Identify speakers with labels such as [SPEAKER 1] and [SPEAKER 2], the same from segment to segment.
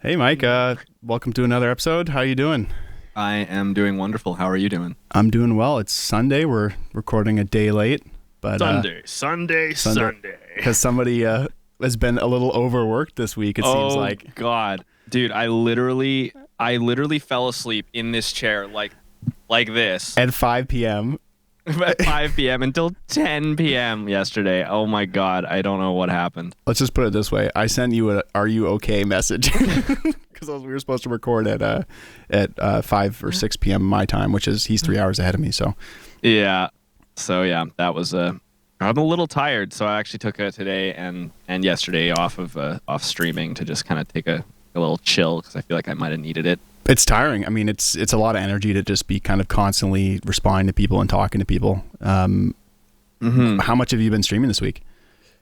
[SPEAKER 1] Hey, Mike. Welcome to another episode. How you doing?
[SPEAKER 2] I am doing wonderful. How are you doing?
[SPEAKER 1] I'm doing well. It's Sunday. We're recording a day late, but
[SPEAKER 2] Sunday.
[SPEAKER 1] because somebody has been a little overworked this week. It seems like.
[SPEAKER 2] God, dude, I literally fell asleep in this chair like this
[SPEAKER 1] At 5 p.m.
[SPEAKER 2] at 5 p.m. until 10 p.m. yesterday. Oh my God, I don't know what happened.
[SPEAKER 1] Let's just put it this way. I sent you a "Are you okay?" message because we were supposed to record at 5 or 6 p.m. my time, which is he's 3 hours ahead of me. So
[SPEAKER 2] Yeah. So yeah, that was I'm a little tired, so I actually took today and yesterday off streaming to just kind of take a little chill because I feel like I might have needed it.
[SPEAKER 1] it's tiring. I mean, it's a lot of energy to just be kind of constantly responding to people and talking to people. How much have you been streaming this week?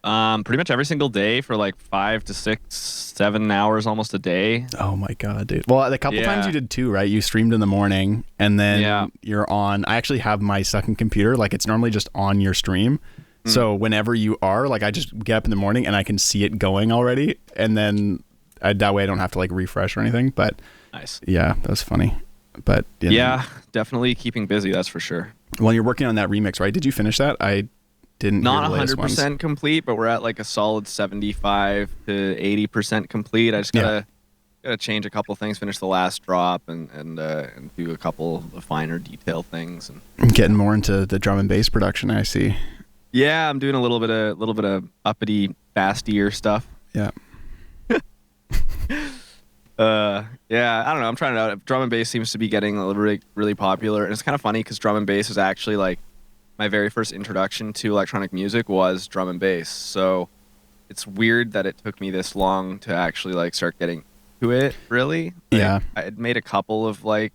[SPEAKER 2] Pretty much every single day for like 5 to 6, 7 hours almost a day.
[SPEAKER 1] Oh my God, dude. Well, a couple times
[SPEAKER 2] Yeah.
[SPEAKER 1] you did too, right? You streamed in the morning and then
[SPEAKER 2] Yeah.
[SPEAKER 1] you're on. I actually have my second computer. Like it's normally just on your stream. So whenever you are, like I just get up in the morning and I can see it going already. And then that way I don't have to like refresh or anything. But
[SPEAKER 2] Nice.
[SPEAKER 1] yeah, that was funny. But
[SPEAKER 2] Yeah, definitely keeping busy, that's for sure.
[SPEAKER 1] Well, you're working on that remix, right? Did you finish that? I didn't.
[SPEAKER 2] Not
[SPEAKER 1] hear the latest ones.
[SPEAKER 2] 100% complete, but we're at like a solid 75 to 80% complete. I just gotta change a couple things, finish the last drop, and do a couple of finer detail things. And
[SPEAKER 1] Getting more into the drum and bass production, I see.
[SPEAKER 2] yeah, I'm doing a little bit of uppity, fastier stuff.
[SPEAKER 1] Yeah.
[SPEAKER 2] Yeah, I don't know. I'm trying it out. Drum and bass seems to be getting really, really popular, and it's kind of funny because drum and bass is actually like my very first introduction to electronic music was drum and bass. So it's weird that it took me this long to actually like start getting to it. Really, like,
[SPEAKER 1] Yeah.
[SPEAKER 2] I had made a couple of like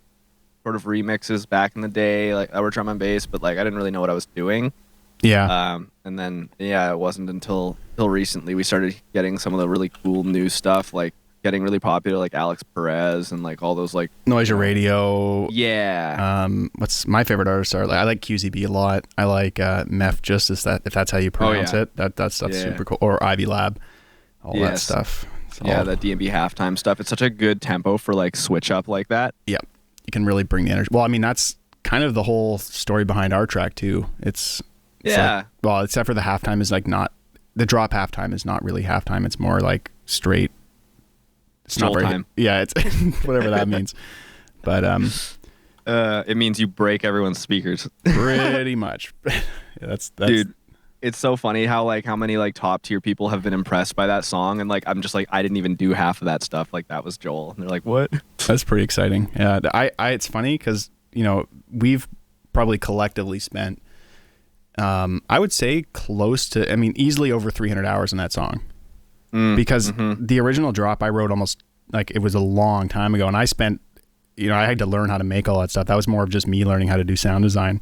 [SPEAKER 2] sort of remixes back in the day, like that were drum and bass, but like I didn't really know what I was doing.
[SPEAKER 1] Yeah.
[SPEAKER 2] And then it wasn't until recently we started getting some of the really cool new stuff, like getting really popular, like Alex Perez and like all those like
[SPEAKER 1] Noise Your Radio.
[SPEAKER 2] yeah.
[SPEAKER 1] What's my favorite artists are? Like, I like QZB a lot. I like Meth Justice, if that's how you pronounce it. That stuff's
[SPEAKER 2] Yeah.
[SPEAKER 1] super cool. Or Ivy Lab, all that
[SPEAKER 2] Yes.
[SPEAKER 1] stuff. It's
[SPEAKER 2] Yeah,
[SPEAKER 1] all-
[SPEAKER 2] that DMB halftime stuff. It's such a good tempo for like switch up like that.
[SPEAKER 1] yeah. You can really bring the energy. Well, I mean, that's kind of the whole story behind our track too. It's
[SPEAKER 2] Yeah.
[SPEAKER 1] like, well, except for the halftime is like not the drop halftime is not really halftime. It's more like straight. It's not
[SPEAKER 2] Joel
[SPEAKER 1] very.
[SPEAKER 2] time.
[SPEAKER 1] Yeah, it's whatever that means. But
[SPEAKER 2] It means you break everyone's speakers.
[SPEAKER 1] pretty much. Yeah, that's
[SPEAKER 2] Dude, it's so funny how many like top tier people have been impressed by that song, and like I'm just like I didn't even do half of that stuff. Like that was Joel, and they're like, "What?"
[SPEAKER 1] That's pretty exciting. Yeah, it's funny because we've probably collectively spent, I would say close to, I mean, easily over 300 hours in that song. Because the original drop I wrote almost like it was a long time ago, and I spent, I had to learn how to make all that stuff. That was more of just me learning how to do sound design,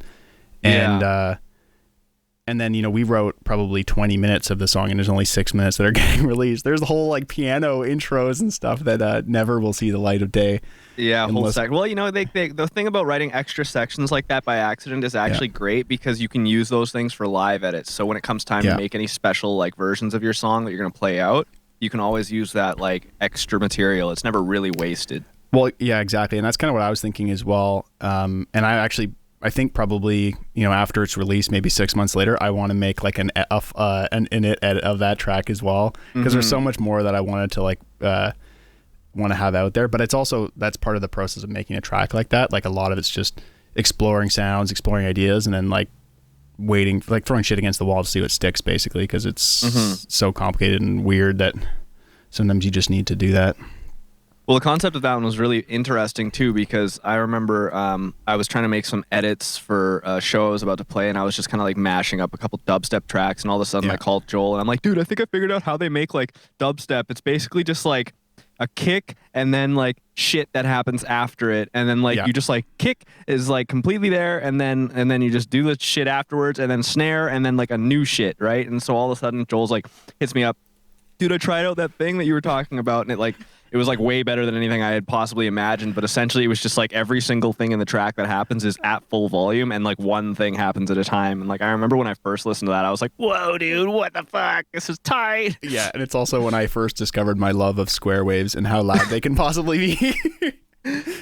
[SPEAKER 1] and then we wrote probably 20 minutes of the song, and there's only 6 minutes that are getting released. There's the whole like piano intros and stuff that never will see the light of day.
[SPEAKER 2] Yeah, whole
[SPEAKER 1] Unless-
[SPEAKER 2] sec. Well, the thing about writing extra sections like that by accident is actually great because you can use those things for live edits. So when it comes time to make any special like versions of your song that you're going to play out, you can always use that like extra material. It's never really wasted.
[SPEAKER 1] Well, yeah, exactly. And that's kind of what I was thinking as well. And I think probably, after it's released, maybe 6 months later, I want to make like an init edit of that track as well. Because there's so much more that I wanted to like, want to have out there. But it's also, that's part of the process of making a track like that. Like a lot of it's just exploring sounds, exploring ideas, and then like waiting, like throwing shit against the wall to see what sticks basically. Because it's so complicated and weird that sometimes you just need to do that.
[SPEAKER 2] Well, the concept of that one was really interesting too because I remember I was trying to make some edits for a show I was about to play, and I was just kind of like mashing up a couple dubstep tracks, and all of a sudden I called Joel, and I'm like, dude, I think I figured out how they make like dubstep. It's basically just like a kick and then like shit that happens after it, and then like you just like kick is like completely there, and then you just do the shit afterwards, and then snare, and then like a new shit, right? And so all of a sudden Joel's like hits me up, dude, I tried out that thing that you were talking about, and it was like way better than anything I had possibly imagined. But essentially, it was just like every single thing in the track that happens is at full volume, and like one thing happens at a time. And like I remember when I first listened to that, I was like, "Whoa, dude, what the fuck? This is tight."
[SPEAKER 1] Yeah, and it's also when I first discovered my love of square waves and how loud they can possibly be.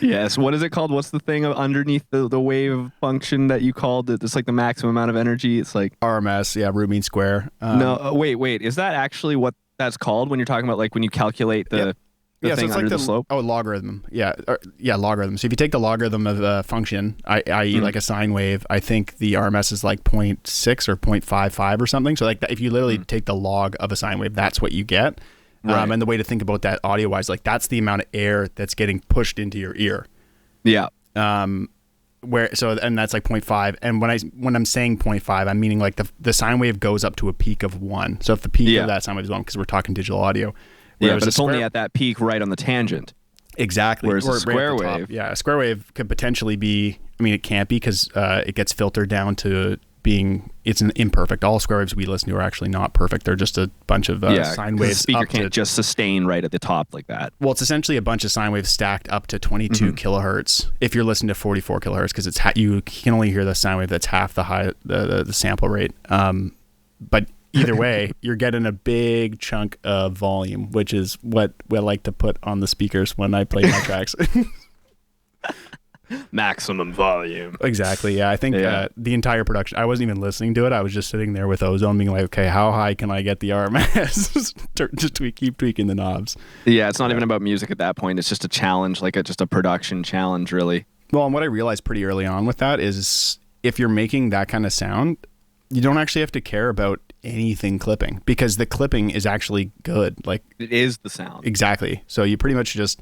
[SPEAKER 2] Yes. What is it called? What's the thing underneath the wave function that you called it? It's like the maximum amount of energy. It's like
[SPEAKER 1] RMS, yeah, root mean square.
[SPEAKER 2] No, wait. Is that actually what that's called when you're talking about like when you calculate the thing
[SPEAKER 1] so it's
[SPEAKER 2] under
[SPEAKER 1] like
[SPEAKER 2] the slope?
[SPEAKER 1] Oh, logarithm. Yeah, logarithm. So if you take the logarithm of a function, i.e. like a sine wave, I think the RMS is like 0.6 or 0.55 or something. So like if you literally take the log of a sine wave, that's what you get. Right. And the way to think about that audio-wise, like that's the amount of air that's getting pushed into your ear.
[SPEAKER 2] Yeah.
[SPEAKER 1] And that's like 0.5. And when I'm saying 0.5, I'm meaning like the sine wave goes up to a peak of 1. So if the peak of that sine wave is 1, because we're talking digital audio.
[SPEAKER 2] Yeah, but it's only at that peak right on the tangent.
[SPEAKER 1] Exactly.
[SPEAKER 2] Whereas a square wave.
[SPEAKER 1] Yeah, a square wave could potentially be, I mean, it can't be because it gets filtered down to being, it's an imperfect. All square waves we listen to are actually not perfect. They're just a bunch of sine waves.
[SPEAKER 2] The speaker can't just sustain right at the top like that.
[SPEAKER 1] Well, it's essentially a bunch of sine waves stacked up to 22 kilohertz. If you're listening to 44 kilohertz, because it's you can only hear the sine wave that's half the sample rate. But either way, you're getting a big chunk of volume, which is what I like to put on the speakers when I play my tracks.
[SPEAKER 2] Maximum volume.
[SPEAKER 1] Exactly. Yeah. I think the entire production, I wasn't even listening to it. I was just sitting there with Ozone being like, okay, how high can I get the RMS? Just keep tweaking the knobs.
[SPEAKER 2] Yeah. It's not even about music at that point. It's just a challenge, like just a production challenge, really.
[SPEAKER 1] Well, and what I realized pretty early on with that is if you're making that kind of sound, you don't actually have to care about anything clipping because the clipping is actually good. Like
[SPEAKER 2] it is the sound.
[SPEAKER 1] Exactly. So you pretty much just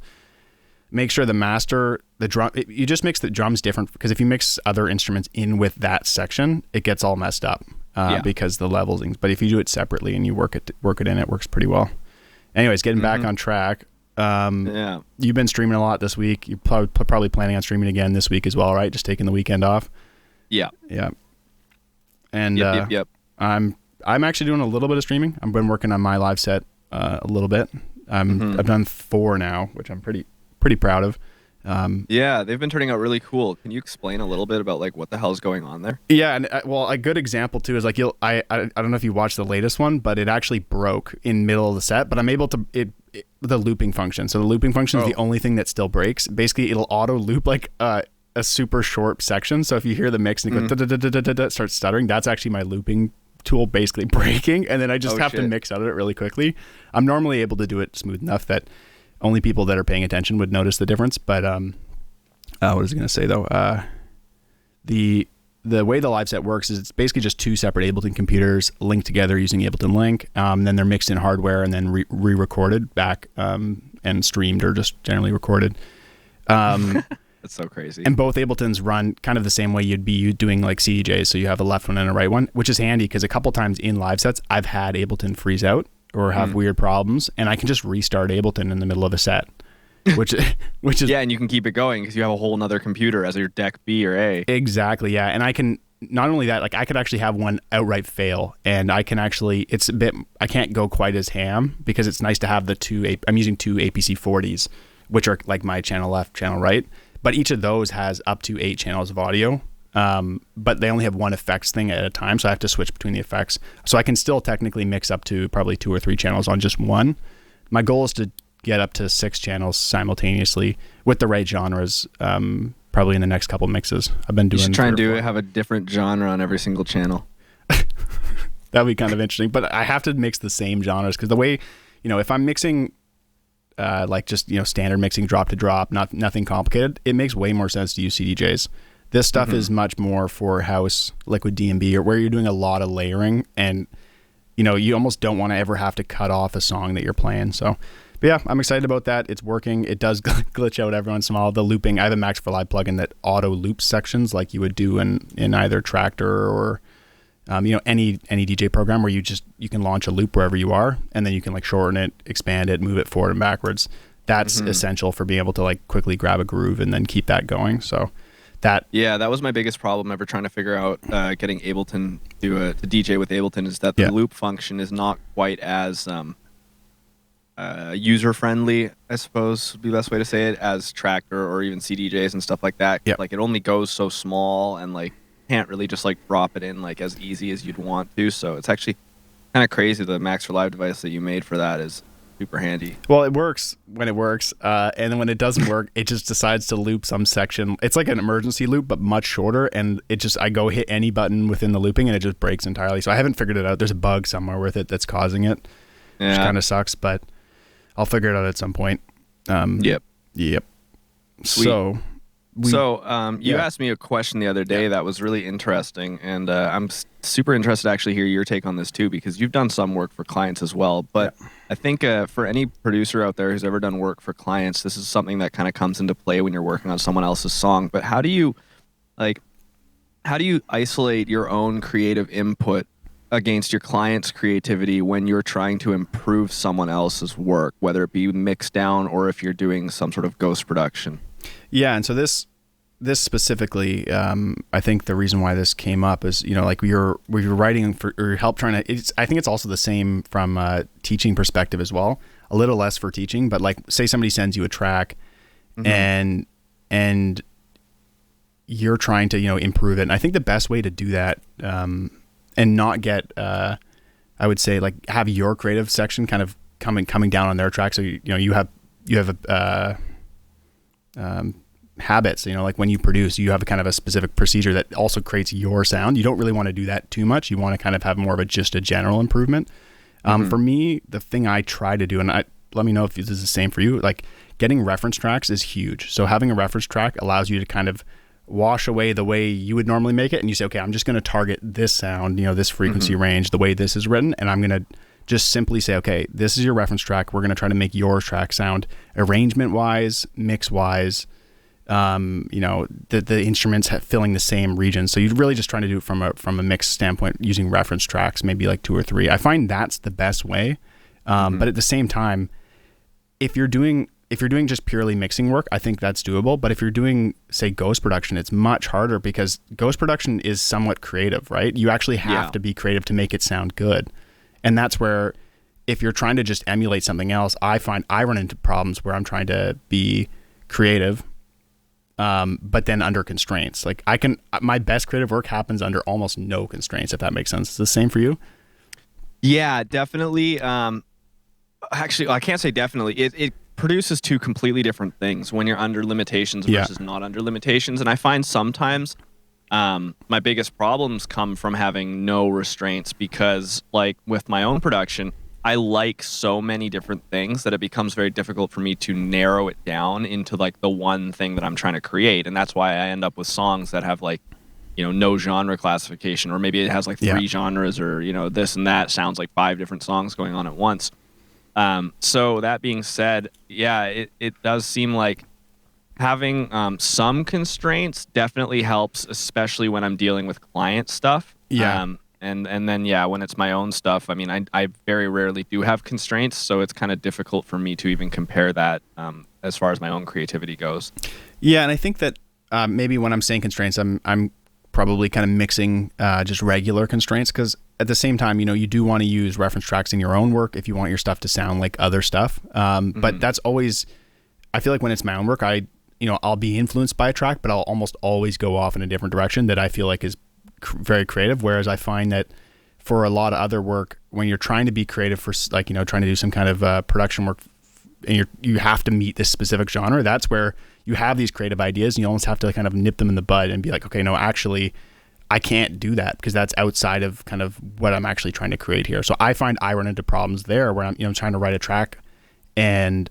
[SPEAKER 1] make sure the master, the drum, you just mix the drums different because if you mix other instruments in with that section, it gets all messed up because the levels. But if you do it separately and you work it in, it works pretty well. Anyways, getting back on track. You've been streaming a lot this week. You're probably planning on streaming again this week as well, right? Just taking the weekend off.
[SPEAKER 2] Yeah.
[SPEAKER 1] Yeah. And
[SPEAKER 2] yep.
[SPEAKER 1] I'm actually doing a little bit of streaming. I've been working on my live set a little bit. I've done 4 now, which I'm pretty proud of.
[SPEAKER 2] Yeah, they've been turning out really cool. Can you explain a little bit about like what the hell's going on there?
[SPEAKER 1] Yeah, and well, a good example too is like I don't know if you watched the latest one, but it actually broke in middle of the set, but I'm able to the looping function. So the looping function is the only thing that still breaks. Basically, it'll auto loop like a super short section. So if you hear the mix and it goes starts stuttering, that's actually my looping tool basically breaking, and then I just have to mix out of it really quickly. I'm normally able to do it smooth enough that only people that are paying attention would notice the difference. But what was I going to say though? The way the live set works is it's basically just 2 separate Ableton computers linked together using Ableton Link. Then they're mixed in hardware and then re-recorded back and streamed or just generally recorded.
[SPEAKER 2] That's so crazy.
[SPEAKER 1] And both Abletons run kind of the same way you'd be doing like CDJs. So you have a left one and a right one, which is handy because a couple times in live sets, I've had Ableton freeze out or have weird problems, and I can just restart Ableton in the middle of a set, which is
[SPEAKER 2] yeah, and you can keep it going because you have a whole nother computer as your deck B or A.
[SPEAKER 1] Exactly, yeah, and I can not only that, like I could actually have one outright fail, and I can actually I can't go quite as ham because it's nice to have the 2. I'm using 2 APC 40s, which are like my channel left, channel right, but each of those has up to 8 channels of audio. But they only have one effects thing at a time, so I have to switch between the effects. So I can still technically mix up to probably 2 or 3 channels on just one. My goal is to get up to 6 channels simultaneously with the right genres, probably in the next couple mixes. I've been doing.
[SPEAKER 2] You should try and have a different genre on every single channel.
[SPEAKER 1] That'd be kind of interesting, but I have to mix the same genres because the way, if I'm mixing like just standard mixing drop to drop, nothing complicated, it makes way more sense to use CDJs. This stuff is much more for house, liquid D&B, or where you're doing a lot of layering, and you almost don't want to ever have to cut off a song that you're playing. So, but yeah, I'm excited about that. It's working. It does glitch out every once in a while. The looping, I have a Max for Live plugin that auto loops sections like you would do in either Tractor or any DJ program where you can launch a loop wherever you are, and then you can like shorten it, expand it, move it forward and backwards. That's essential for being able to like quickly grab a groove and then keep that going. So. That
[SPEAKER 2] was my biggest problem ever trying to figure out getting Ableton to DJ with Ableton is that the loop function is not quite as user friendly, I suppose would be the best way to say it, as Tractor or even CDJs and stuff like that.
[SPEAKER 1] Yep.
[SPEAKER 2] Like it only goes so small and like can't really just like drop it in like as easy as you'd want to. So it's actually kind of crazy. The Max for Live device that you made for that is super handy.
[SPEAKER 1] Well, it works when it works, and then when it doesn't work, it just decides to loop some section. It's like an emergency loop, but much shorter, and I go hit any button within the looping, and it just breaks entirely. So I haven't figured it out. There's a bug somewhere with it that's causing it, which kind of sucks, but I'll figure it out at some point.
[SPEAKER 2] Yep.
[SPEAKER 1] Sweet.
[SPEAKER 2] You asked me a question the other day that was really interesting, and I'm super interested to actually hear your take on this too, because you've done some work for clients as well. But I think for any producer out there who's ever done work for clients, this is something that kind of comes into play when you're working on someone else's song. But how do you isolate your own creative input against your client's creativity when you're trying to improve someone else's work, whether it be mixed down or if you're doing some sort of ghost production?
[SPEAKER 1] Yeah, and so this specifically, I think the reason why this came up is, like you're writing for or help trying to. I think it's also the same from a teaching perspective as well. A little less for teaching, but like say somebody sends you a track, and you're trying to improve it. And I think the best way to do that, and not get, I would say like have your creative section kind of coming down on their track. So you have habits, like when you produce, you have a kind of a specific procedure that also creates your sound. You don't really want to do that too much. You want to kind of have more of just a general improvement. For me, the thing I try to do, and let me know if this is the same for you, like getting reference tracks is huge. So having a reference track allows you to kind of wash away the way you would normally make it. And you say, okay, I'm just going to target this sound, this frequency range, the way this is written. And I'm going to just simply say, okay, this is your reference track. We're going to try to make your track sound arrangement wise, mix wise, the instruments filling the same region. So you're really just trying to do it from a mix standpoint using reference tracks, maybe like 2 or 3. I find that's the best way. But at the same time, if you're doing just purely mixing work, I think that's doable. But if you're doing, say, ghost production, it's much harder because ghost production is somewhat creative, right? You actually have to be creative to make it sound good. And that's where, if you're trying to just emulate something else, I find I run into problems where I'm trying to be creative, but then under constraints. Like my best creative work happens under almost no constraints, if that makes sense. Is the same for you?
[SPEAKER 2] Yeah, definitely. Actually, I can't say definitely. It produces two completely different things when you're under limitations versus not under limitations. And I find sometimes my biggest problems come from having no restraints, because like with my own production, I like so many different things that it becomes very difficult for me to narrow it down into like the one thing that I'm trying to create. And that's why I end up with songs that have like, no genre classification, or maybe it has like 3 genres, or, this and that sounds like 5 different songs going on at once. So that being said, it does seem like having some constraints definitely helps, especially when I'm dealing with client stuff. And then when it's my own stuff, I mean, I very rarely do have constraints, so it's kind of difficult for me to even compare that as far as my own creativity goes. Yeah,
[SPEAKER 1] and I think that maybe when I'm saying constraints, I'm probably kind of mixing just regular constraints, because at the same time, you do want to use reference tracks in your own work if you want your stuff to sound like other stuff. But that's always, I feel like when it's my own work, I'll be influenced by a track, but I'll almost always go off in a different direction that I feel like is very creative. Whereas I find that for a lot of other work, when you're trying to be creative for like, trying to do some kind of production work, and you have to meet this specific genre, that's where you have these creative ideas and you almost have to kind of nip them in the bud and be like, okay, no, actually I can't do that because that's outside of kind of what I'm actually trying to create here. So I find I run into problems there where I'm, trying to write a track and,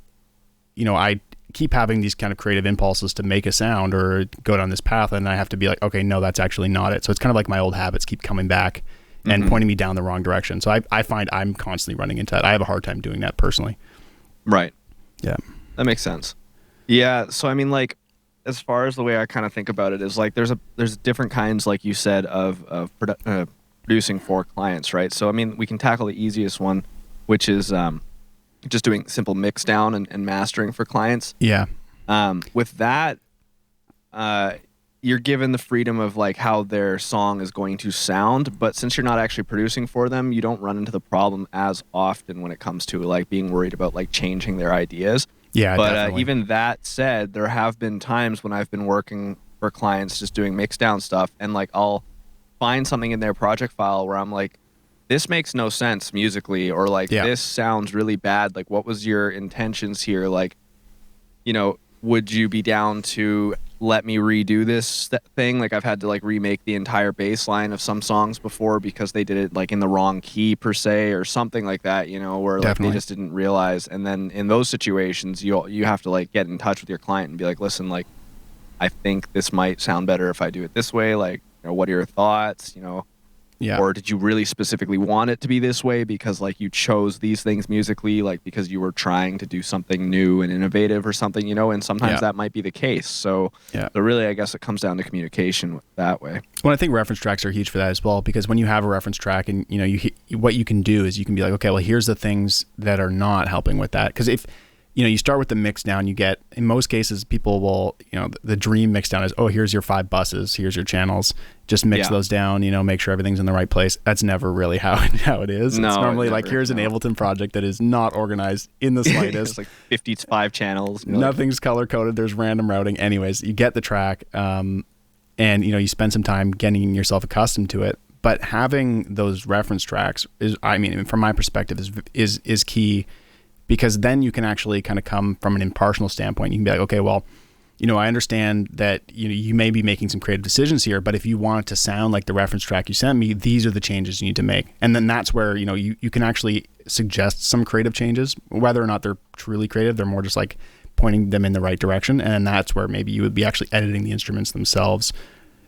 [SPEAKER 1] I keep having these kind of creative impulses to make a sound or go down this path, and I have to be like, okay, no, that's actually not it. So it's kind of like my old habits keep coming back and pointing me down the wrong direction. So I find I'm constantly running into that. I have a hard time doing that personally.
[SPEAKER 2] Right.
[SPEAKER 1] Yeah.
[SPEAKER 2] That makes sense. Yeah. So, I mean, like, as far as the way I kind of think about it is like, there's different kinds, like you said, of producing for clients, right? So, I mean, we can tackle the easiest one, which is just doing simple mix down and mastering for clients.
[SPEAKER 1] Yeah.
[SPEAKER 2] With that, you're given the freedom of like how their song is going to sound, but since you're not actually producing for them, you don't run into the problem as often when it comes to like being worried about like changing their ideas.
[SPEAKER 1] Yeah,
[SPEAKER 2] But even that said, there have been times when I've been working for clients just doing mix down stuff, and like I'll find something in their project file where I'm like, this makes no sense musically, or like this sounds really bad. Like, what was your intentions here? Like, you know, would you be down to let me redo this thing? Like, I've had to like remake the entire bass line of some songs before because they did it like in the wrong key per se, or something like that, you know, where like they just didn't realize. And then in those situations, you have to like get in touch with your client and be like, listen, like, I think this might sound better if I do it this way. Like, you know, what are your thoughts, you know?
[SPEAKER 1] Yeah.
[SPEAKER 2] Or did you really specifically want it to be this way because like you chose these things musically, like because you were trying to do something new and innovative or something, you know? And sometimes that might be the case. So, so really, I guess it comes down to communication that way.
[SPEAKER 1] Well, I think reference tracks are huge for that as well, because when you have a reference track and, you know, what you can do is you can be like, okay, well, here's the things that are not helping with that. Because if, you know, you start with the mix down, you get, in most cases, people will, you know, the dream mix down is, oh, here's your 5 buses, here's your channels, just mix those down, you know, make sure everything's in the right place. That's never really how it is.
[SPEAKER 2] No,
[SPEAKER 1] it's normally like, here's an Ableton project that is not organized in the slightest.
[SPEAKER 2] It's like 55 channels.
[SPEAKER 1] Nothing's color coded. There's random routing. Anyways, you get the track, and, you know, you spend some time getting yourself accustomed to it. But having those reference tracks is, I mean, from my perspective, is key. Because then you can actually kind of come from an impartial standpoint. You can be like, okay, well, you know, I understand that, you know, you may be making some creative decisions here, but if you want it to sound like the reference track you sent me, these are the changes you need to make. And then that's where, you know, you can actually suggest some creative changes, whether or not they're truly creative. They're more just like pointing them in the right direction. And that's where maybe you would be actually editing the instruments themselves,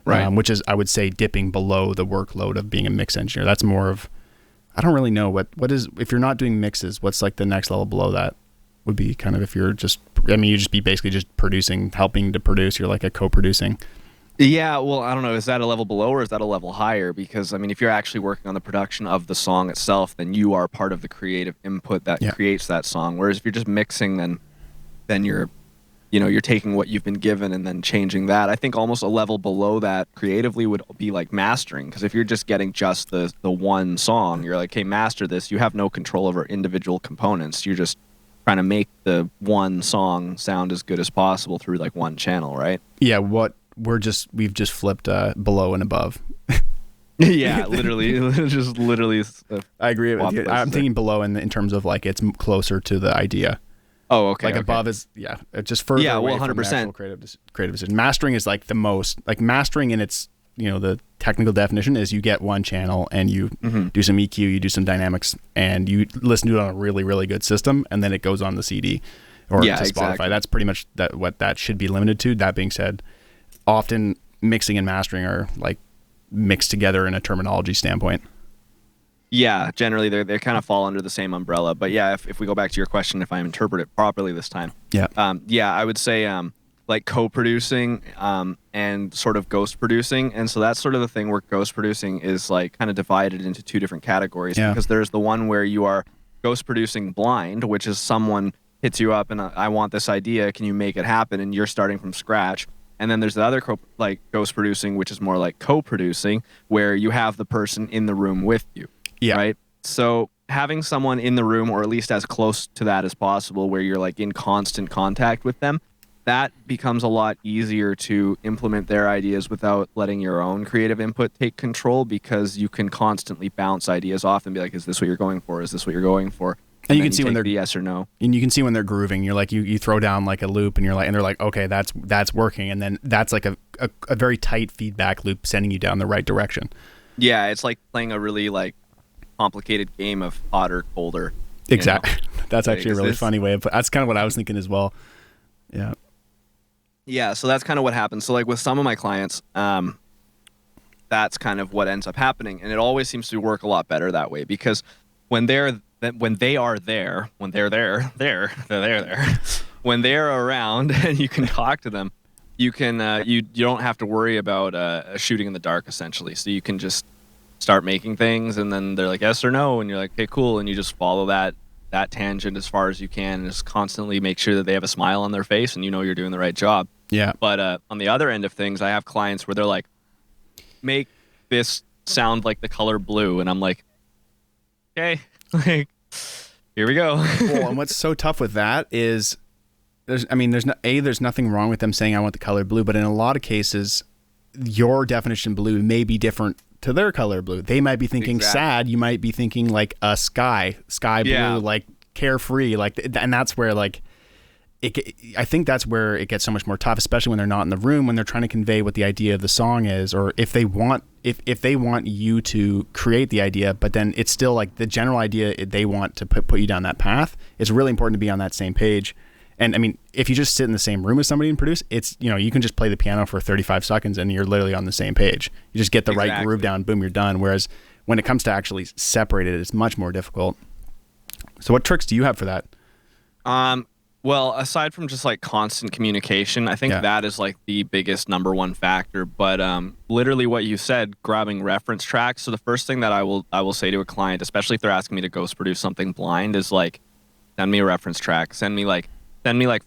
[SPEAKER 1] right? Which is, I would say, dipping below the workload of being a mix engineer. That's more of, I don't really know what is, if you're not doing mixes, what's like the next level below that would be kind of, if you're just, I mean, you just be basically just producing, helping to produce. You're like a co-producing.
[SPEAKER 2] Yeah, well, I don't know. Is that a level below or is that a level higher? Because, I mean, if you're actually working on the production of the song itself, then you are part of the creative input that creates that song. Whereas if you're just mixing, then you're, you know, you're taking what you've been given and then changing that. I think almost a level below that creatively would be like mastering. Because if you're just getting just the one song, you're like, hey, master this. You have no control over individual components. You're just trying to make the one song sound as good as possible through like one channel, right?
[SPEAKER 1] Yeah, we've just flipped below and above.
[SPEAKER 2] Yeah, literally.
[SPEAKER 1] I agree with you. I'm thinking below in terms of like it's closer to the idea.
[SPEAKER 2] Oh, okay.
[SPEAKER 1] Like above is, it's just further away 100%. From the actual creative decision. Mastering is like the most, like mastering in its, you know, the technical definition is you get one channel and you do some EQ, you do some dynamics, and you listen to it on a really, really good system, and then it goes on the CD or to Spotify. Exactly. That's pretty much what that should be limited to. That being said, often mixing and mastering are like mixed together in a terminology standpoint.
[SPEAKER 2] Yeah, generally they kind of fall under the same umbrella. But yeah, if we go back to your question, if I interpret it properly this time, I would say like co-producing and sort of ghost producing. And so that's sort of the thing where ghost producing is like kind of divided into 2 different categories. Because there's the one where you are ghost producing blind, which is someone hits you up and I want this idea, can you make it happen? And you're starting from scratch. And then there's the other like ghost producing, which is more like co-producing, where you have the person in the room with you. Yeah. Right. So having someone in the room, or at least as close to that as possible, where you're like in constant contact with them, that becomes a lot easier to implement their ideas without letting your own creative input take control, because you can constantly bounce ideas off and be like, is this what you're going for? Is this what you're going for? And you can see when they're yes or no.
[SPEAKER 1] And you can see when they're grooving. You're like, you throw down like a loop and they're like, okay, that's working. And then that's like a very tight feedback loop sending you down the right direction.
[SPEAKER 2] Yeah. It's like playing a really like complicated game of hotter, colder.
[SPEAKER 1] Exactly. That's actually a really funny way of that's kind of what I was thinking as well. Yeah.
[SPEAKER 2] Yeah. So that's kind of what happens. So like with some of my clients, that's kind of what ends up happening. And it always seems to work a lot better that way, because when they're there, when they're around and you can talk to them, you can, you don't have to worry about shooting in the dark essentially. So you can just start making things and then they're like yes or no and you're like, okay, cool, and you just follow that tangent as far as you can and just constantly make sure that they have a smile on their face and you know you're doing the right job.
[SPEAKER 1] Yeah.
[SPEAKER 2] But on the other end of things, I have clients where they're like, make this sound like the color blue. And I'm like, okay, like, here we go.
[SPEAKER 1] Well, and what's so tough with that is there's nothing wrong with them saying I want the color blue, but in a lot of cases, your definition blue may be different to their color blue. They might be thinking sad. You might be thinking like a sky blue, like carefree, like, and that's where like, I think that's where it gets so much more tough, especially when they're not in the room, when they're trying to convey what the idea of the song is, or if they want you to create the idea, but then it's still like the general idea they want to put you down that path. It's really important to be on that same page. And I mean, if you just sit in the same room with somebody and produce, it's, you can just play the piano for 35 seconds and you're literally on the same page. You just get the right groove down, boom, you're done. Whereas when it comes to actually separate it, it's much more difficult. So what tricks do you have for that?
[SPEAKER 2] Well, aside from just like constant communication, I think that is like the biggest number one factor. But literally what you said, grabbing reference tracks. So the first thing that I will say to a client, especially if they're asking me to ghost produce something blind, is like, send me a reference track. Send me like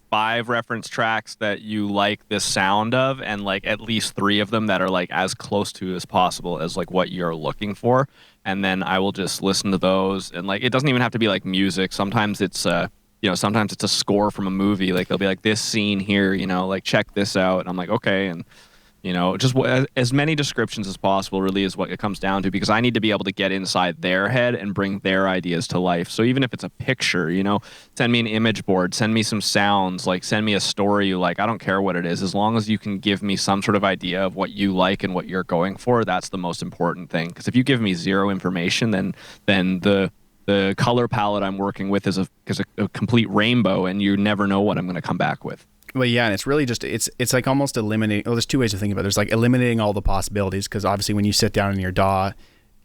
[SPEAKER 2] 5 reference tracks that you like the sound of, and like at least 3 of them that are like as close to as possible as like what you're looking for. And then I will just listen to those. And like, it doesn't even have to be like music. Sometimes it's sometimes it's a score from a movie. Like they'll be like, this scene here, like check this out. And I'm like, okay. And, just as many descriptions as possible really is what it comes down to, because I need to be able to get inside their head and bring their ideas to life. So even if it's a picture, send me an image board, send me some sounds, like send me a story you like. I don't care what it is. As long as you can give me some sort of idea of what you like and what you're going for, that's the most important thing. Because if you give me zero information, then the color palette I'm working with is a complete rainbow, and you never know what I'm going to come back with.
[SPEAKER 1] Well, yeah, and it's really just, it's like almost eliminating, there's 2 ways to think about it. There's like eliminating all the possibilities, because obviously when you sit down in your DAW,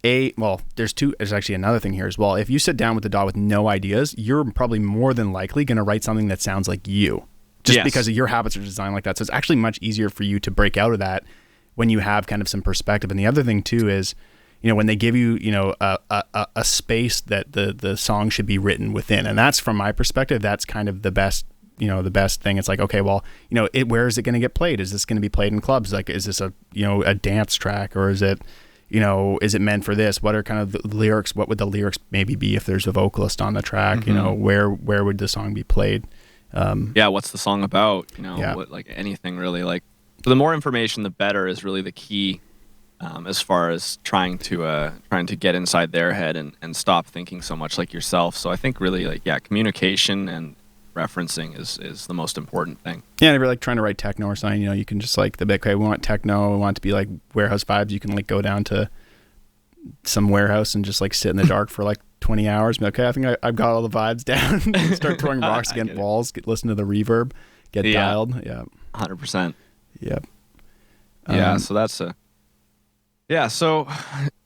[SPEAKER 1] there's actually another thing here as well. If you sit down with the DAW with no ideas, you're probably more than likely going to write something that sounds like you, just because of your habits are designed like that. So it's actually much easier for you to break out of that when you have kind of some perspective. And the other thing too is, when they give you, a space that the song should be written within. And that's, from my perspective, that's kind of the best thing. It's like, okay, well, where is it going to get played? Is this going to be played in clubs? Like, is this a dance track, or is it, is it meant for this? What are kind of the lyrics? What would the lyrics maybe be if there's a vocalist on the track?
[SPEAKER 2] Mm-hmm.
[SPEAKER 1] Where would the song be played?
[SPEAKER 2] What's the song about? What, like anything really. Like, so the more information, the better is really the key. As far as trying to get inside their head and stop thinking so much like yourself. So I think really communication and referencing is the most important thing.
[SPEAKER 1] Yeah, and if you're like trying to write techno or something, you can just like okay, we want techno, we want it to be like warehouse vibes. You can like go down to some warehouse and just like sit in the dark for like 20 hours. And be, okay, I think I've got all the vibes down. Start throwing rocks against walls. Listen to the reverb. Get dialed. Yeah,
[SPEAKER 2] 100%.
[SPEAKER 1] Yep.
[SPEAKER 2] So that's a. Yeah, so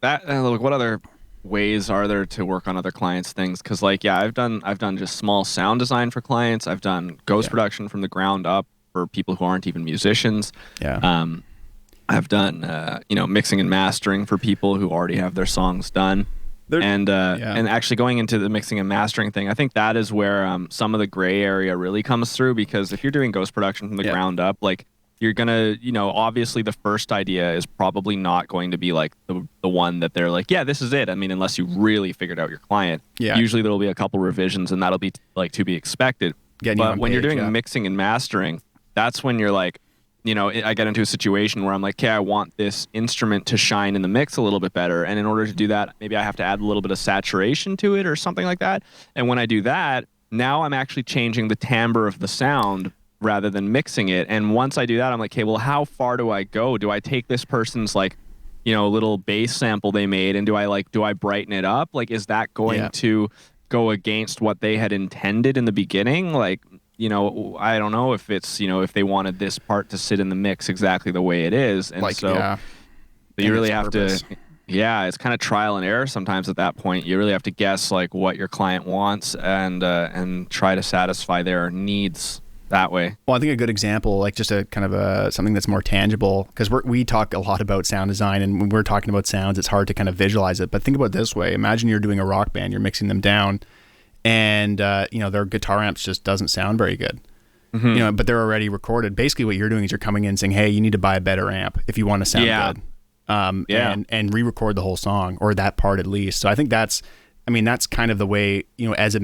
[SPEAKER 2] that what other ways are there to work on other clients' things? Because I've done just small sound design for clients. I've done ghost production from the ground up for people who aren't even musicians.
[SPEAKER 1] Yeah.
[SPEAKER 2] I've done mixing and mastering for people who already have their songs done. And actually going into the mixing and mastering thing, I think that is where some of the gray area really comes through, because if you're doing ghost production from the ground up, like, you're gonna, obviously the first idea is probably not going to be like the one that they're like, yeah, this is it. I mean, unless you really figured out your client. Yeah. Usually there'll be a couple revisions, and that'll be like to be expected. But when you're doing mixing and mastering, that's when you're like, I get into a situation where I'm like, okay, I want this instrument to shine in the mix a little bit better. And in order to do that, maybe I have to add a little bit of saturation to it or something like that. And when I do that, now I'm actually changing the timbre of the sound rather than mixing it. And once I do that, I'm like, okay, well, how far do I go? Do I take this person's like, little bass sample they made, and do I brighten it up? Like, is that going to go against what they had intended in the beginning? Like, I don't know if it's, if they wanted this part to sit in the mix exactly the way it is. And you really have to, it's kind of trial and error sometimes at that point. You really have to guess like what your client wants and try to satisfy their needs that way.
[SPEAKER 1] Well, I think a good example, like just a kind of something that's more tangible, because we talk a lot about sound design, and when we're talking about sounds, it's hard to kind of visualize it. But think about it this way: imagine you're doing a rock band, you're mixing them down, and their guitar amps just doesn't sound very good. you know, but they're already recorded. Basically what you're doing is you're coming in and saying, hey, you need to buy a better amp if you want to sound good. And re-record the whole song, or that part at least. So I think that's kind of the way, you know, as a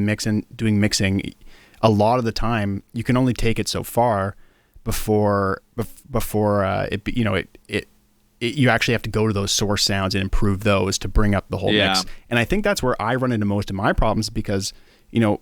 [SPEAKER 1] doing mixing, a lot of the time you can only take it so far before you actually have to go to those source sounds and improve those to bring up the whole mix. And I think that's where I run into most of my problems, because, you know,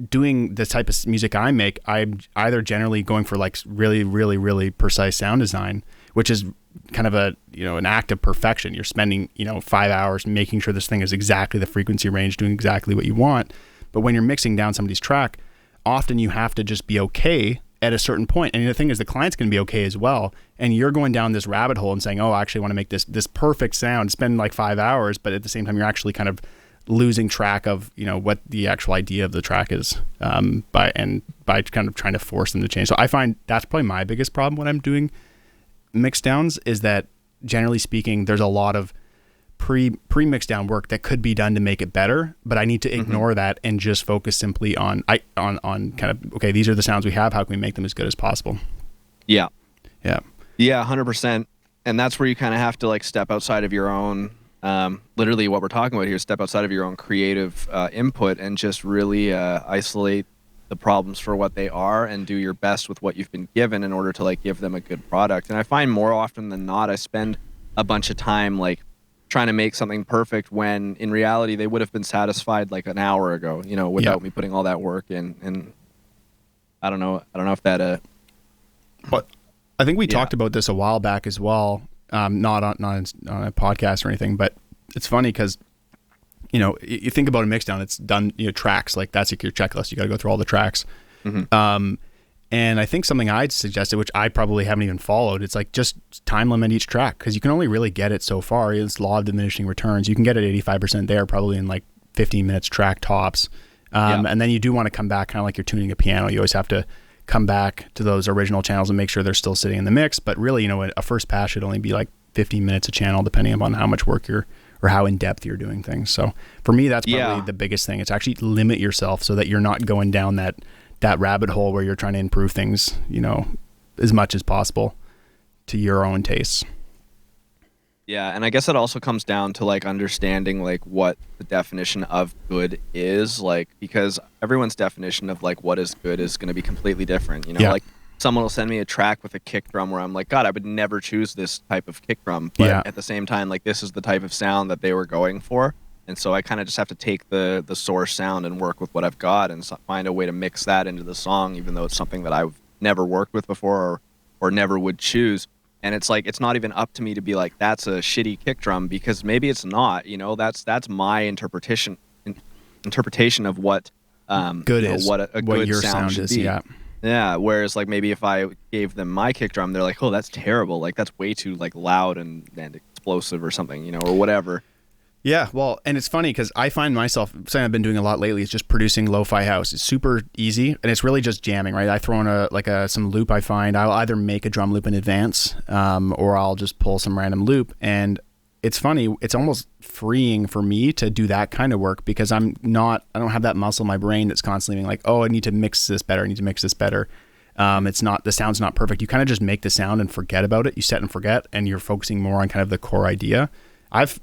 [SPEAKER 1] doing the type of music I make, I'm either generally going for like really, really, really precise sound design, which is kind of a, you know, an act of perfection. You're spending, you know, 5 hours making sure this thing is exactly the frequency range, doing exactly what you want. But when you're mixing down somebody's track, often you have to just be okay at a certain point. And the thing is, the client's going to be okay as well. And you're going down this rabbit hole and saying, oh, I actually want to make this perfect sound, spend like 5 hours. But at the same time, you're actually kind of losing track of, you know, what the actual idea of the track is, by kind of trying to force them to change. So I find that's probably my biggest problem when I'm doing mix downs, is that generally speaking, there's a lot of pre-mixed down work that could be done to make it better, but I need to ignore that and just focus simply on kind of, okay, these are the sounds we have, how can we make them as good as possible?
[SPEAKER 2] Yeah
[SPEAKER 1] 100%.
[SPEAKER 2] And that's where you kind of have to like step outside of your own, literally what we're talking about here, step outside of your own creative input and just really isolate the problems for what they are and do your best with what you've been given in order to like give them a good product. And I find more often than not, I spend a bunch of time like trying to make something perfect when in reality they would have been satisfied like an hour ago, you know, without me putting all that work in. And I don't know if that
[SPEAKER 1] but I think we talked about this a while back as well, not on a podcast or anything, but it's funny because, you know, you think about a mix down, it's done, you know, tracks, like that's like your checklist, you got to go through all the tracks. And I think something I'd suggested, which I probably haven't even followed, it's like just time limit each track, because you can only really get it so far. It's law of diminishing returns. You can get it 85% there, probably in like 15 minutes track tops. And then you do want to come back, kind of like you're tuning a piano. You always have to come back to those original channels and make sure they're still sitting in the mix. But really, you know, a first pass should only be like 15 minutes a channel, depending upon how much work or how in depth you're doing things. So for me, that's probably the biggest thing. It's actually limit yourself so that you're not going down that rabbit hole where you're trying to improve things, you know, as much as possible to your own tastes.
[SPEAKER 2] Yeah, and I guess it also comes down to like understanding like what the definition of good is, like, because everyone's definition of like what is good is going to be completely different, you know. Like someone will send me a track with a kick drum where I'm like, God, I would never choose this type of kick drum, but at the same time, like this is the type of sound that they were going for. And so I kind of just have to take the source sound and work with what I've got and find a way to mix that into the song, even though it's something that I've never worked with before or never would choose. And it's like, it's not even up to me to be like, that's a shitty kick drum, because maybe it's not, you know, that's my interpretation of what
[SPEAKER 1] good
[SPEAKER 2] is, what a good
[SPEAKER 1] your
[SPEAKER 2] sound should
[SPEAKER 1] is.
[SPEAKER 2] be. Yeah. Whereas like maybe if I gave them my kick drum, they're like, oh, that's terrible. Like that's way too like loud and explosive or something, you know, or whatever.
[SPEAKER 1] Yeah, well, and it's funny because I find myself, something I've been doing a lot lately is just producing lo-fi house. It's super easy, and it's really just jamming, right? I throw in some loop I find. I'll either make a drum loop in advance, or I'll just pull some random loop. And it's funny, it's almost freeing for me to do that kind of work, because I don't have that muscle in my brain that's constantly being like, oh, I need to mix this better. The sound's not perfect. You kind of just make the sound and forget about it. You set and forget, and you're focusing more on kind of the core idea. I've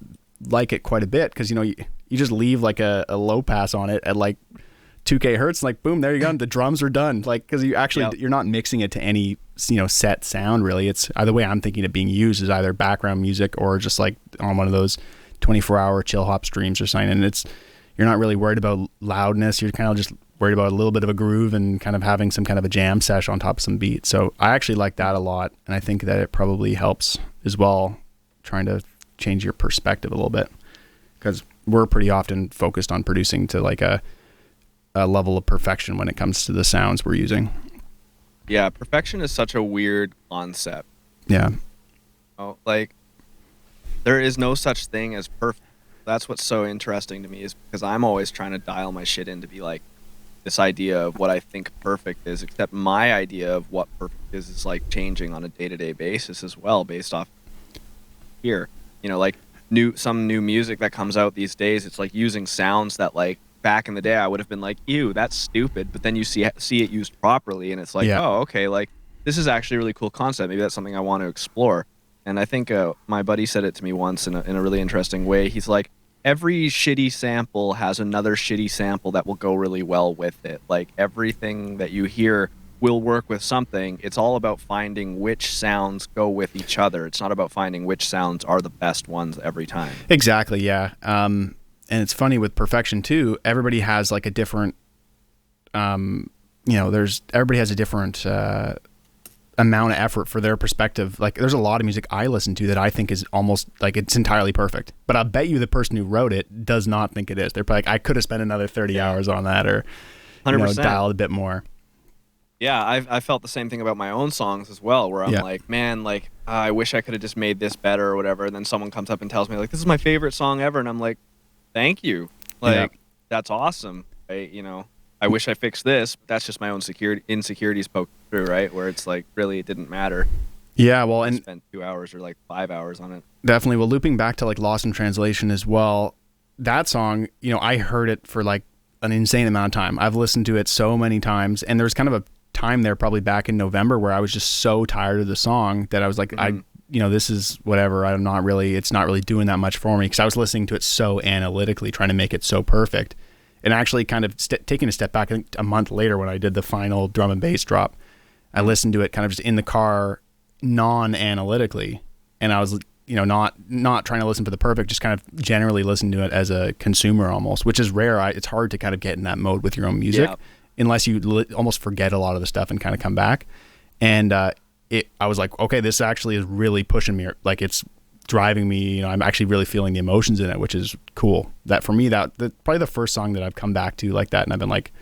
[SPEAKER 1] like it quite a bit because, you know, you just leave like a low pass on it at like 2K hertz, like boom, there you go, the drums are done. Like, because you actually you're not mixing it to any, you know, set sound really. It's either way I'm thinking it being used is either background music or just like on one of those 24-hour chill hop streams or something. And you're not really worried about loudness. You're kind of just worried about a little bit of a groove and kind of having some kind of a jam sesh on top of some beat. So I actually like that a lot, and I think that it probably helps as well, trying to change your perspective a little bit, because we're pretty often focused on producing to like a level of perfection when it comes to the sounds we're using.
[SPEAKER 2] Yeah, perfection is such a weird concept.
[SPEAKER 1] Yeah.
[SPEAKER 2] Oh, like there is no such thing as perfect. That's what's so interesting to me, is because I'm always trying to dial my shit in to be like this idea of what I think perfect is, except my idea of what perfect is like changing on a day-to-day basis as well, based off here. You know, like some new music that comes out these days, it's like using sounds that like back in the day I would have been like, ew, that's stupid. But then you see it used properly, and it's like,
[SPEAKER 1] Yeah.
[SPEAKER 2] oh, okay, like this is actually a really cool concept. Maybe that's something I want to explore. And I think my buddy said it to me once in a really interesting way. He's like, every shitty sample has another shitty sample that will go really well with it. Like everything that you hear will work with something. It's all about finding which sounds go with each other. It's not about finding which sounds are the best ones every time.
[SPEAKER 1] Exactly. Yeah. And it's funny with perfection too. Everybody has like a different, everybody has a different amount of effort for their perspective. Like there's a lot of music I listen to that I think is almost like it's entirely perfect, but I bet you the person who wrote it does not think it is. They're probably like, I could have spent another 30 hours on that, or
[SPEAKER 2] 100%.
[SPEAKER 1] Dialed a bit more.
[SPEAKER 2] Yeah, I felt the same thing about my own songs as well, where I'm like, man, like I wish I could have just made this better or whatever. And then someone comes up and tells me like, this is my favorite song ever, and I'm like, thank you, like that's awesome. I wish I fixed this, but that's just my own insecurities poked through, right? Where it's like, really, it didn't matter.
[SPEAKER 1] Yeah, well, and
[SPEAKER 2] I spent 2 hours or like 5 hours on it.
[SPEAKER 1] Definitely. Well, looping back to like Lost in Translation as well, that song, I heard it for like an insane amount of time. I've listened to it so many times, and there's kind of a time there probably back in November where I was just so tired of the song that I was like, this is whatever. It's not really doing that much for me, because I was listening to it so analytically, trying to make it so perfect. And actually kind of taking a step back, I think a month later when I did the final drum and bass drop, I listened to it kind of just in the car, non-analytically. And I was, not trying to listen for the perfect, just kind of generally listen to it as a consumer almost, which is rare. It's hard to kind of get in that mode with your own music. Unless you almost forget a lot of the stuff and kind of come back. And I was like, okay, this actually is really pushing me. Like it's driving me, I'm actually really feeling the emotions in it, which is cool. That for me, probably the first song that I've come back to like that. And I've been like,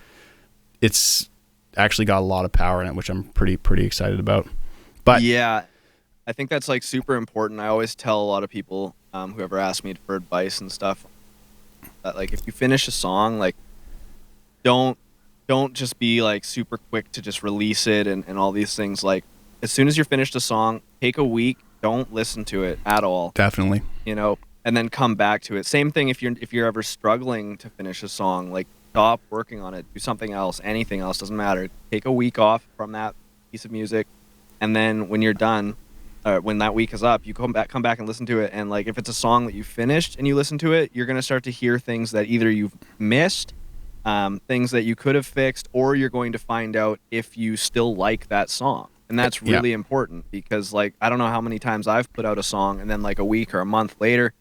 [SPEAKER 1] it's actually got a lot of power in it, which I'm pretty excited about. But
[SPEAKER 2] yeah, I think that's like super important. I always tell a lot of people who ever ask me for advice and stuff that like, if you finish a song, like don't just be like super quick to just release it and all these things. Like as soon as you're finished a song, take a week, don't listen to it at all.
[SPEAKER 1] Definitely.
[SPEAKER 2] And then come back to it. Same thing if you're ever struggling to finish a song, like stop working on it, do something else, anything else, doesn't matter. Take a week off from that piece of music, and then when you're done, when that week is up, you come back and listen to it. And like if it's a song that you finished and you listen to it, you're gonna start to hear things that either you've missed, things that you could have fixed, or you're going to find out if you still like that song. And that's really important, because like I don't know how many times I've put out a song and then like a week or a month later,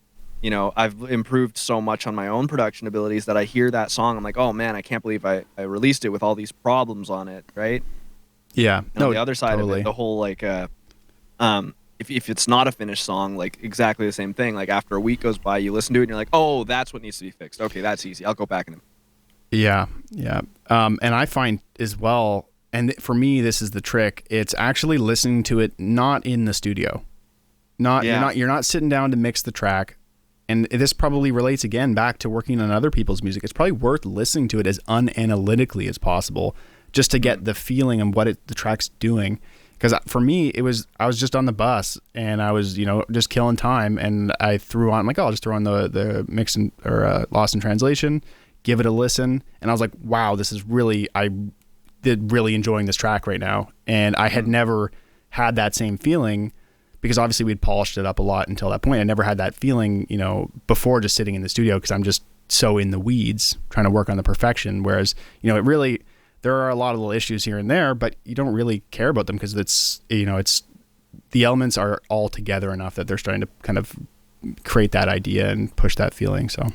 [SPEAKER 2] I've improved so much on my own production abilities that I hear that song, I'm like, oh man, I can't believe I released it with all these problems on it, right?
[SPEAKER 1] Yeah.
[SPEAKER 2] On the other side of it, the whole like if it's not a finished song, like exactly the same thing. Like after a week goes by, you listen to it and you're like, oh, that's what needs to be fixed. Okay, that's easy. I'll go back and
[SPEAKER 1] Yeah. And I find as well, and for me, this is the trick. It's actually listening to it not in the studio. You're not sitting down to mix the track. And this probably relates again back to working on other people's music. It's probably worth listening to it as unanalytically as possible, just to get the feeling of what the track's doing. Because for me, I was just on the bus and I was, just killing time, and I threw on, I'll just throw on the mix or Lost in Translation, give it a listen, and I was like, wow, I'm really enjoying this track right now. And I had never had that same feeling, because obviously we'd polished it up a lot until that point. I never had that feeling, before just sitting in the studio, because I'm just so in the weeds trying to work on the perfection. Whereas, there are a lot of little issues here and there, but you don't really care about them, because it's the elements are all together enough that they're starting to kind of create that idea and push that feeling. So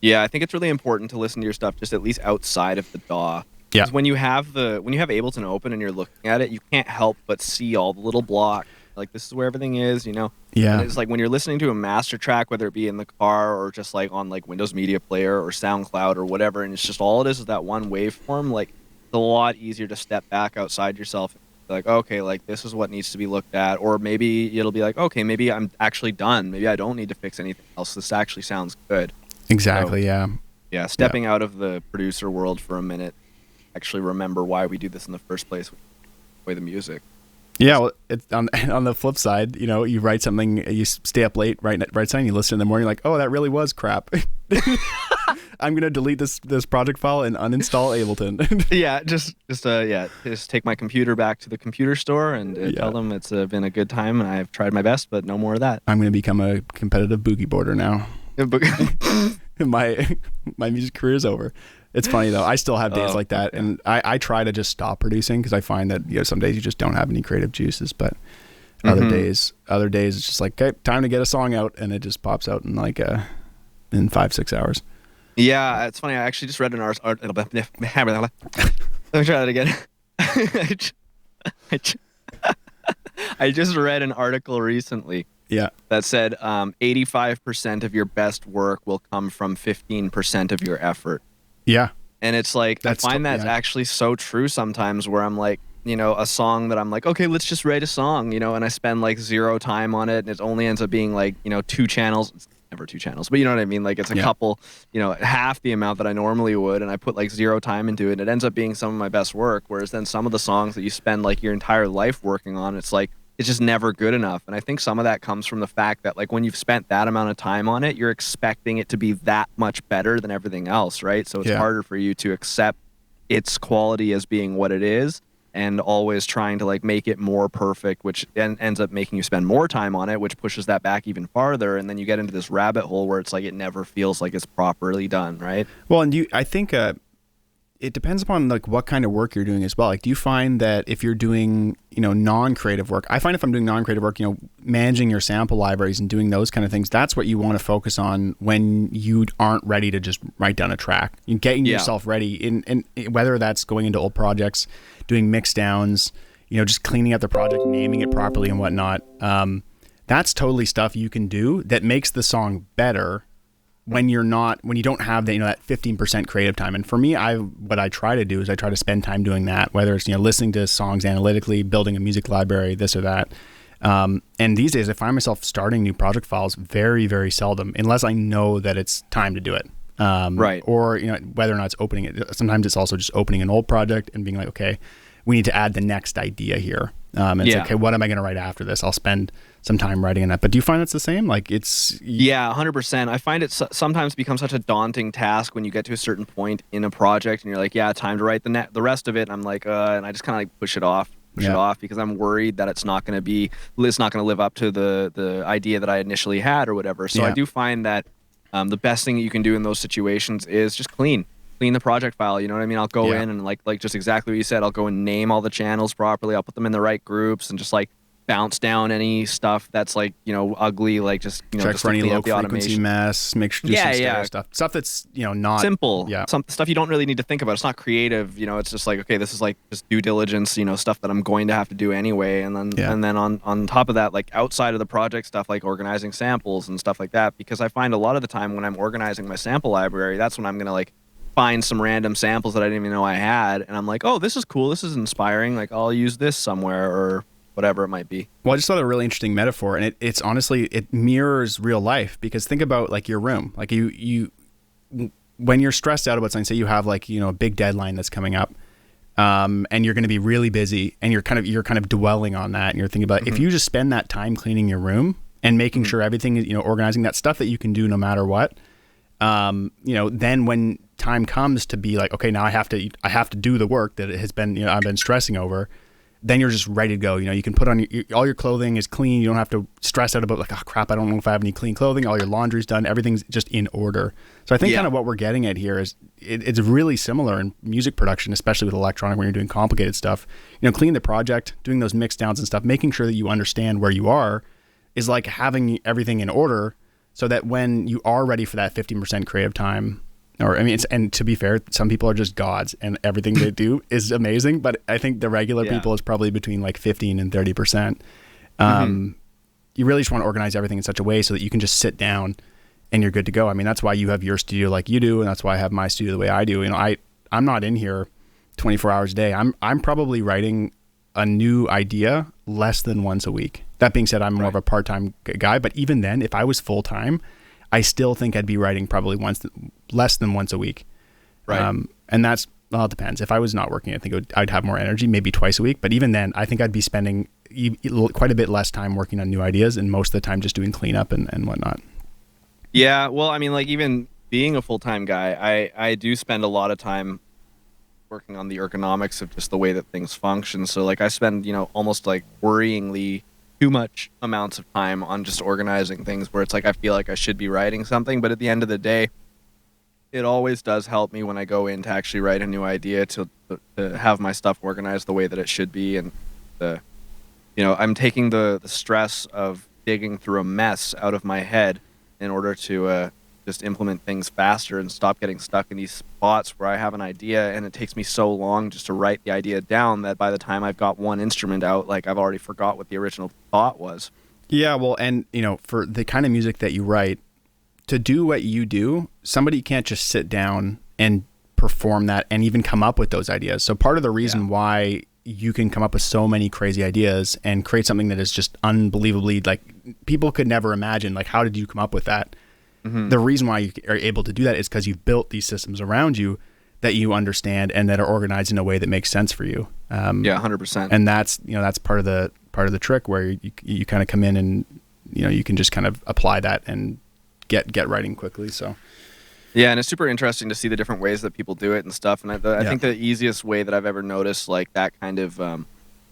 [SPEAKER 2] yeah, I think it's really important to listen to your stuff just at least outside of the DAW.
[SPEAKER 1] Yeah.
[SPEAKER 2] Because when you have Ableton open and you're looking at it, you can't help but see all the little blocks. Like, this is where everything is, Yeah. And it's like when you're listening to a master track, whether it be in the car or just like on like Windows Media Player or SoundCloud or whatever, and it's just all it is that one waveform, like it's a lot easier to step back outside yourself and be like, okay, like this is what needs to be looked at. Or maybe it'll be like, okay, maybe I'm actually done. Maybe I don't need to fix anything else. This actually sounds good.
[SPEAKER 1] Exactly.
[SPEAKER 2] So, yeah. Stepping out of the producer world for a minute, actually remember why we do this in the first place. We play the music.
[SPEAKER 1] Yeah, well, on the flip side, you write something, you stay up late, write something, you listen in the morning, you're like, oh, that really was crap. I'm gonna delete this project file and uninstall Ableton.
[SPEAKER 2] Yeah, just take my computer back to the computer store and tell them it's been a good time and I've tried my best, but no more of that.
[SPEAKER 1] I'm gonna become a competitive boogie boarder now. My music career is over. It's funny though. I still have days like that, and I try to just stop producing because I find that some days you just don't have any creative juices. But other days it's just like, okay, time to get a song out, and it just pops out in like in 5-6 hours.
[SPEAKER 2] Yeah, it's funny. I actually just read an article. Let me try that again. I just read an article recently.
[SPEAKER 1] Yeah.
[SPEAKER 2] That said 85% of your best work will come from 15% of your effort.
[SPEAKER 1] Yeah.
[SPEAKER 2] And it's like, I find that's actually so true sometimes, where I'm like, a song that I'm like, okay, let's just write a song, and I spend like 0 time on it, and it only ends up being like, 2 channels. It's never 2 channels, but you know what I mean? Like it's a couple, half the amount that I normally would, and I put like 0 time into it, and it ends up being some of my best work. Whereas then some of the songs that you spend like your entire life working on, it's like, it's just never good enough. And I think some of that comes from the fact that like when you've spent that amount of time on it, you're expecting it to be that much better than everything else, right? So it's harder for you to accept its quality as being what it is, and always trying to like make it more perfect, which then ends up making you spend more time on it, which pushes that back even farther. And then you get into this rabbit hole where it's like it never feels like it's properly done, right?
[SPEAKER 1] Well, and I think it depends upon like what kind of work you're doing as well. Like, do you find that if you're doing, non-creative work, I find if I'm doing non-creative work, managing your sample libraries and doing those kind of things, that's what you want to focus on when you aren't ready to just write down a track. You're getting yourself ready in whether that's going into old projects, doing mix downs, just cleaning up the project, naming it properly and whatnot. That's totally stuff you can do that makes the song better when you don't have that 15% creative time. And for me, what I try to do is I try to spend time doing that, whether it's, listening to songs analytically, building a music library, this or that. And these days I find myself starting new project files very, very seldom, unless I know that it's time to do it.
[SPEAKER 2] Right.
[SPEAKER 1] Or, whether or not it's opening it. Sometimes it's also just opening an old project and being like, okay, we need to add the next idea here. And it's okay, what am I going to write after this? I'll spend some time writing on that. But do you find it's the same? Like it's...
[SPEAKER 2] Yeah, 100%. I find it sometimes becomes such a daunting task when you get to a certain point in a project and you're like, yeah, time to write the rest of it. And I'm like, and I just kind of like push it off because I'm worried that it's not going to live up to the idea that I initially had or whatever. So I do find that the best thing that you can do in those situations is just clean the project file. You know what I mean? I'll go in and like just exactly what you said. I'll go and name all the channels properly. I'll put them in the right groups and just like bounce down any stuff that's like, ugly, like just,
[SPEAKER 1] check
[SPEAKER 2] just
[SPEAKER 1] for any low frequency mess, make sure stuff that's, not
[SPEAKER 2] simple, some stuff you don't really need to think about. It's not creative, it's just like, okay, this is like just due diligence, stuff that I'm going to have to do anyway. And then on top of that, like outside of the project stuff, like organizing samples and stuff like that, because I find a lot of the time when I'm organizing my sample library, that's when I'm going to like find some random samples that I didn't even know I had. And I'm like, oh, this is cool. This is inspiring. Like I'll use this somewhere or whatever it might be. Well,
[SPEAKER 1] I just thought a really interesting metaphor, and it's honestly, it mirrors real life, because think about like your room. Like you when you're stressed out about something, say you have like, a big deadline that's coming up, and you're going to be really busy, and you're kind of dwelling on that, and you're thinking about if you just spend that time cleaning your room and making sure everything is, organizing that stuff that you can do no matter what, then when time comes to be like, okay, now I have to do the work that it has been, I've been stressing over, then you're just ready to go. You can put on all your clothing is clean. You don't have to stress out about like, oh crap, I don't know if I have any clean clothing. All your laundry's done. Everything's just in order. So I think kind of what we're getting at here is it's really similar in music production, especially with electronic, when you're doing complicated stuff. Cleaning the project, doing those mix downs and stuff, making sure that you understand where you are is like having everything in order, so that when you are ready for that 15% creative time, and to be fair, some people are just gods and everything they do is amazing, but I think the regular people is probably between like 15 and 30%. You really just want to organize everything in such a way so that you can just sit down and you're good to go. That's why you have your studio like you do, and that's why I have my studio the way I do. I'm not in here 24 hours a day. I'm probably writing a new idea less than once a week. That being said, I'm more of a part-time guy, but even then, if I was full-time, I still think I'd be writing probably less than once a week.
[SPEAKER 2] Right.
[SPEAKER 1] And it depends. If I was not working, I think I'd have more energy, maybe twice a week. But even then, I think I'd be spending quite a bit less time working on new ideas, and most of the time just doing cleanup and whatnot.
[SPEAKER 2] Yeah. Well, like even being a full-time guy, I do spend a lot of time working on the ergonomics of just the way that things function. So like I spend, almost like worryingly too much amounts of time on just organizing things where it's like I feel like I should be writing something, but at the end of the day, it always does help me when I go in to actually write a new idea to have my stuff organized the way that it should be. And the I'm taking the stress of digging through a mess out of my head in order to just implement things faster and stop getting stuck in these spots where I have an idea and it takes me so long just to write the idea down that by the time I've got one instrument out, like I've already forgot what the original thought was.
[SPEAKER 1] Yeah, well, and for the kind of music that you write, to do what you do, somebody can't just sit down and perform that and even come up with those ideas. So part of the reason why you can come up with so many crazy ideas and create something that is just unbelievably, like, people could never imagine, like, how did you come up with that? Mm-hmm. The reason why you are able to do that is because you've built these systems around you that you understand and that are organized in a way that makes sense for you.
[SPEAKER 2] 100%.
[SPEAKER 1] And that's part of the trick, where you kind of come in and you can just kind of apply that and get writing quickly. So
[SPEAKER 2] yeah, and it's super interesting to see the different ways that people do it and stuff. And I think the easiest way that I've ever noticed like that kind of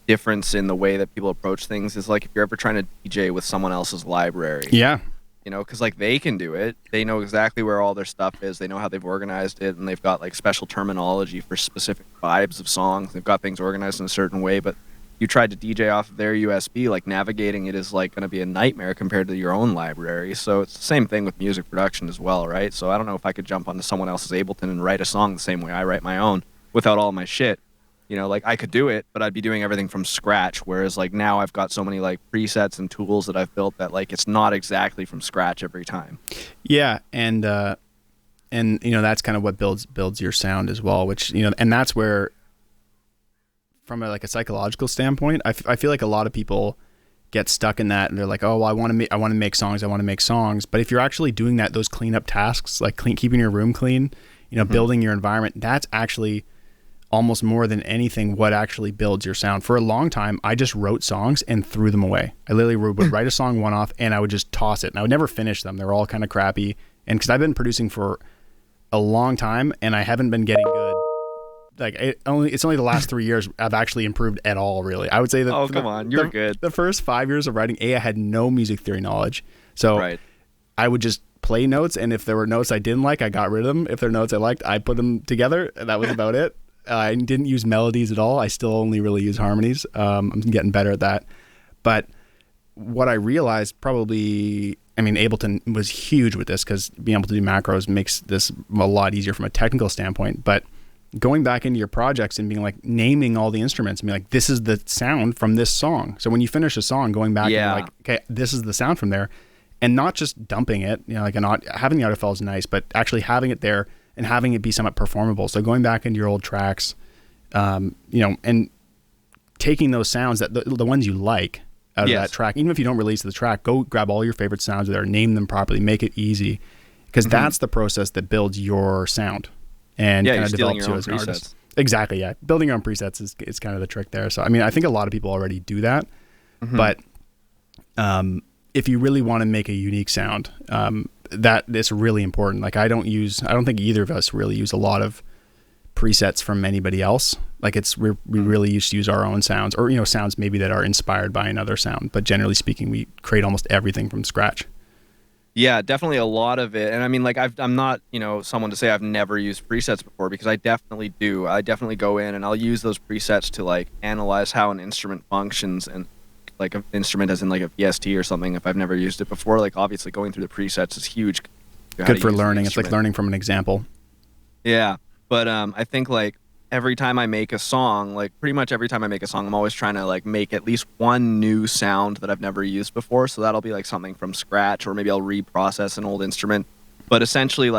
[SPEAKER 2] difference in the way that people approach things is like if you're ever trying to DJ with someone else's library.
[SPEAKER 1] Yeah.
[SPEAKER 2] Because like they can do it. They know exactly where all their stuff is. They know how they've organized it, and they've got like special terminology for specific vibes of songs. They've got things organized in a certain way, but you tried to DJ off of their USB, like navigating it is like going to be a nightmare compared to your own library. So it's the same thing with music production as well, right? So I don't know if I could jump onto someone else's Ableton and write a song the same way I write my own without all my shit. Like I could do it, but I'd be doing everything from scratch. Whereas like now I've got so many like presets and tools that I've built that like it's not exactly from scratch every time.
[SPEAKER 1] Yeah, and that's kind of what builds your sound as well. Which and that's where, from a psychological standpoint, I feel like a lot of people get stuck in that, and they're like, oh, well, I want to make songs. But if you're actually doing those cleanup tasks, like keeping your room clean, building your environment, that's actually almost more than anything what actually builds your sound. For a long time, I just wrote songs and threw them away. I literally would write a song one off and I would just toss it, and I would never finish them. They were all kind of crappy. And because I've been producing for a long time and I haven't been getting good, it's only the last 3 years I've actually improved at all, really. I would say that.
[SPEAKER 2] Oh, come on, you're good.
[SPEAKER 1] The first 5 years of writing, I had no music theory knowledge. So I would just play notes, and if there were notes I didn't like, I got rid of them. If there were notes I liked, I put them together, and that was about it. I didn't use melodies at all. I still only really use harmonies. I'm getting better at that. But what I realized Ableton was huge with this, because being able to do macros makes this a lot easier from a technical standpoint. But going back into your projects and being like naming all the instruments and being like, this is the sound from this song. So when you finish a song, going back and like, okay, this is the sound from there, and not just dumping it, having the audio file is nice, but actually having it there and having it be somewhat performable. So going back into your old tracks, and taking those sounds, that the ones you like out of that track, even if you don't release the track, go grab all your favorite sounds there, name them properly, make it easy, because that's the process that builds your sound and kind of develops you as an artist. Exactly, yeah. Building your own presets is kind of the trick there. So I think a lot of people already do that, but if you really want to make a unique sound, that is really important. Like I don't think either of us really use a lot of presets from anybody else. Like we really used to use our own sounds, or sounds maybe that are inspired by another sound, but generally speaking, we create almost everything from scratch.
[SPEAKER 2] Yeah, definitely a lot of it. And I'm not, someone to say I've never used presets before, because I definitely do. I definitely go in and I'll use those presets to analyze how an instrument functions, and like an instrument as in like a VST or something, if I've never used it before. Like obviously going through the presets is huge.
[SPEAKER 1] Good for learning. It's like learning from an example.
[SPEAKER 2] Yeah. But I think every time I make a song, pretty much every time I make a song, I'm always trying to make at least one new sound that I've never used before. So that'll be something from scratch, or maybe I'll reprocess an old instrument. But essentially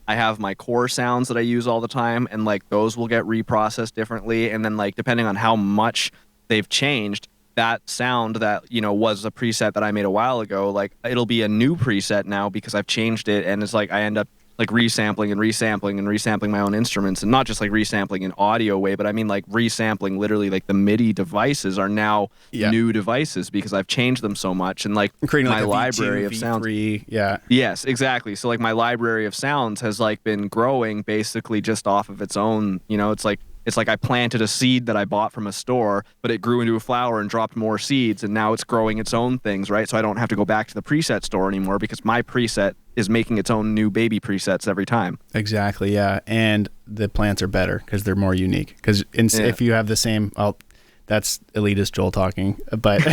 [SPEAKER 2] I have my core sounds that I use all the time, and those will get reprocessed differently. And then depending on how much they've changed, that sound that was a preset that I made a while ago, it'll be a new preset now because I've changed it, and it's I end up like resampling and resampling and resampling my own instruments, and not just like resampling in audio way, but I mean like resampling literally like the MIDI devices are now new devices because I've changed them so much, and like
[SPEAKER 1] creating
[SPEAKER 2] my
[SPEAKER 1] like a
[SPEAKER 2] library
[SPEAKER 1] V2,
[SPEAKER 2] of sounds.
[SPEAKER 1] V3, yeah.
[SPEAKER 2] Yes, exactly. So like my library of sounds has like been growing basically just off of its own, you know, it's like I planted a seed that I bought from a store, but it grew into a flower and dropped more seeds, and now it's growing its own things, right? So I don't have to go back to the preset store anymore because my preset is making its own new baby presets every time.
[SPEAKER 1] Exactly, yeah. And the plants are better because they're more unique. Because if you have the same, well, that's elitist Joel talking, but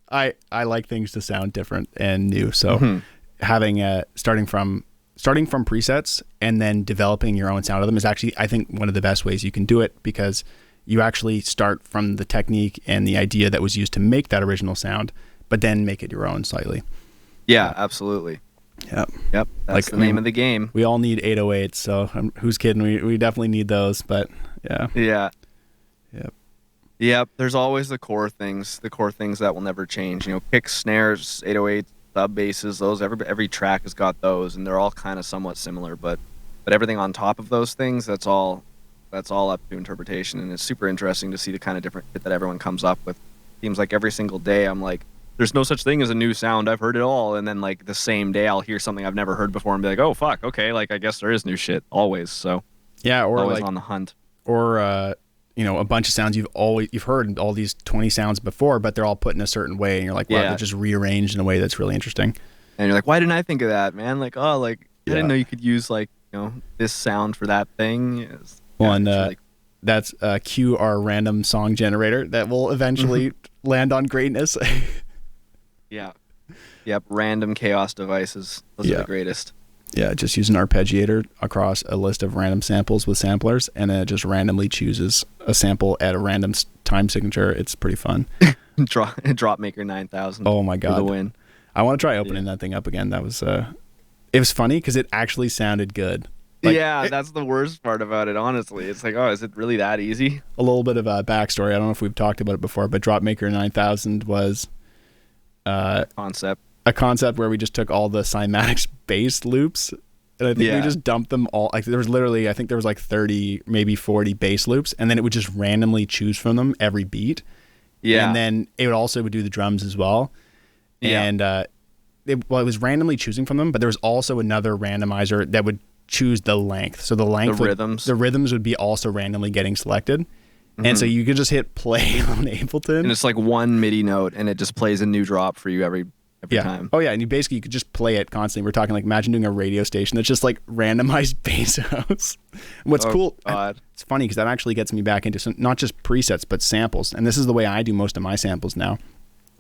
[SPEAKER 1] I like things to sound different and new. So having starting from presets and then developing your own sound of them is actually, I think, one of the best ways you can do it, because you actually start from the technique and the idea that was used to make that original sound, but then make it your own slightly.
[SPEAKER 2] Yeah, absolutely.
[SPEAKER 1] Yep.
[SPEAKER 2] That's like the name of the game.
[SPEAKER 1] We all need 808s, so who's kidding? We definitely need those, but yeah.
[SPEAKER 2] Yeah.
[SPEAKER 1] Yep.
[SPEAKER 2] Yep. There's always the core things that will never change. You know, kicks, snares, 808s, sub basses, those every track has got those, and they're all kind of somewhat similar, but everything on top of those things, that's all up to interpretation, and it's super interesting to see the kind of different shit that everyone comes up with. Seems like every single day I'm like, there's no such thing as a new sound, I've heard it all, and then like the same day I'll hear something I've never heard before and be like, oh fuck, okay, like I guess there is new shit always. So
[SPEAKER 1] yeah, or
[SPEAKER 2] always
[SPEAKER 1] like
[SPEAKER 2] on the hunt,
[SPEAKER 1] or you know, a bunch of sounds you've heard all these 20 sounds before, but they're all put in a certain way, and you're like, wow, they're just rearranged in a way that's really interesting.
[SPEAKER 2] And you're like, why didn't I think of that, man? Like, oh, like I didn't know you could use like, you know, this sound for that thing.
[SPEAKER 1] That's cue our random song generator that will eventually land on greatness.
[SPEAKER 2] Yep, random chaos devices. Those are the greatest. Yeah,
[SPEAKER 1] just use an arpeggiator across a list of random samples with samplers, and then it just randomly chooses a sample at a random time signature. It's pretty fun.
[SPEAKER 2] Drop Maker 9000.
[SPEAKER 1] Oh my god,
[SPEAKER 2] for the win.
[SPEAKER 1] I want to try opening that thing up again. That was it was funny because it actually sounded good. Like,
[SPEAKER 2] that's the worst part about it, honestly. It's like, oh, is it really that easy?
[SPEAKER 1] A little bit of a backstory. I don't know if we've talked about it before, but Drop Maker 9000 was a concept where we just took all the cymatics bass loops, and I think we just dumped them all. Like there was literally, I think there was like 30, maybe 40 bass loops, and then it would just randomly choose from them every beat. Yeah. And then it would do the drums as well. Yeah. And it was randomly choosing from them, but there was also another randomizer that would choose the length. So the rhythms would be also randomly getting selected. Mm-hmm. And so you could just hit play on Ableton.
[SPEAKER 2] And it's like one MIDI note, and it just plays a new drop for you every time.
[SPEAKER 1] Oh yeah, and you could just play it constantly. We're talking like, imagine doing a radio station that's just like randomized bass house. And what's cool, it's funny because that actually gets me back into some, not just presets, but samples. And this is the way I do most of my samples now.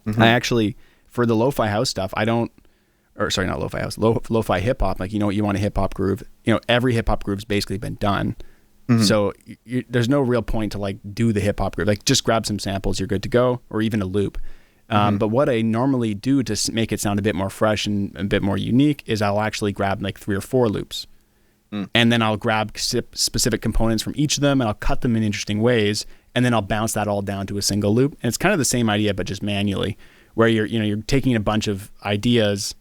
[SPEAKER 1] Mm-hmm. I actually, for the lo-fi house stuff, not lo-fi house, lo-fi hip hop, like, you know what, you want a hip hop groove. You know, every hip hop groove's basically been done. Mm-hmm. So there's no real point to like do the hip hop groove. Like just grab some samples, you're good to go, or even a loop. But what I normally do to make it sound a bit more fresh and a bit more unique is I'll actually grab like 3 or 4 loops. And then I'll grab specific components from each of them, and I'll cut them in interesting ways, and then I'll bounce that all down to a single loop. And it's kind of the same idea, but just manually, where you're taking a bunch of ideas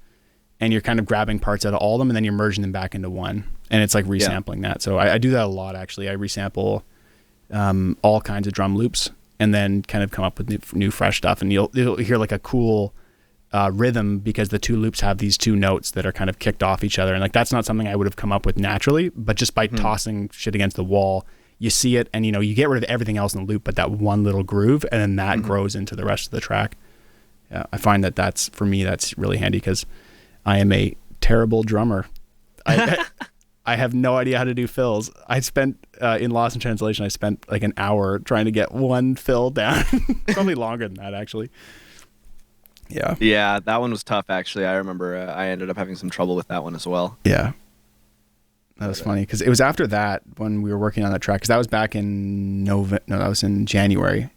[SPEAKER 1] and you're kind of grabbing parts out of all of them, and then you're merging them back into one. And it's like resampling that. So I do that a lot, actually. I resample all kinds of drum loops, and then kind of come up with new fresh stuff. And you'll hear like a cool rhythm because the 2 loops have these 2 notes that are kind of kicked off each other. And like, that's not something I would have come up with naturally, but just by tossing shit against the wall, you see it, and you get rid of everything else in the loop, but that one little groove, and then that grows into the rest of the track. Yeah, I find that's really handy because I am a terrible drummer. I have no idea how to do fills. I spent in Lost in Translation, I spent like an hour trying to get one fill down. Probably longer than that, actually.
[SPEAKER 2] Yeah, that one was tough, actually. I remember I ended up having some trouble with that one as well.
[SPEAKER 1] Yeah, that was funny because it was after that when we were working on that track, because that was back in that was in January,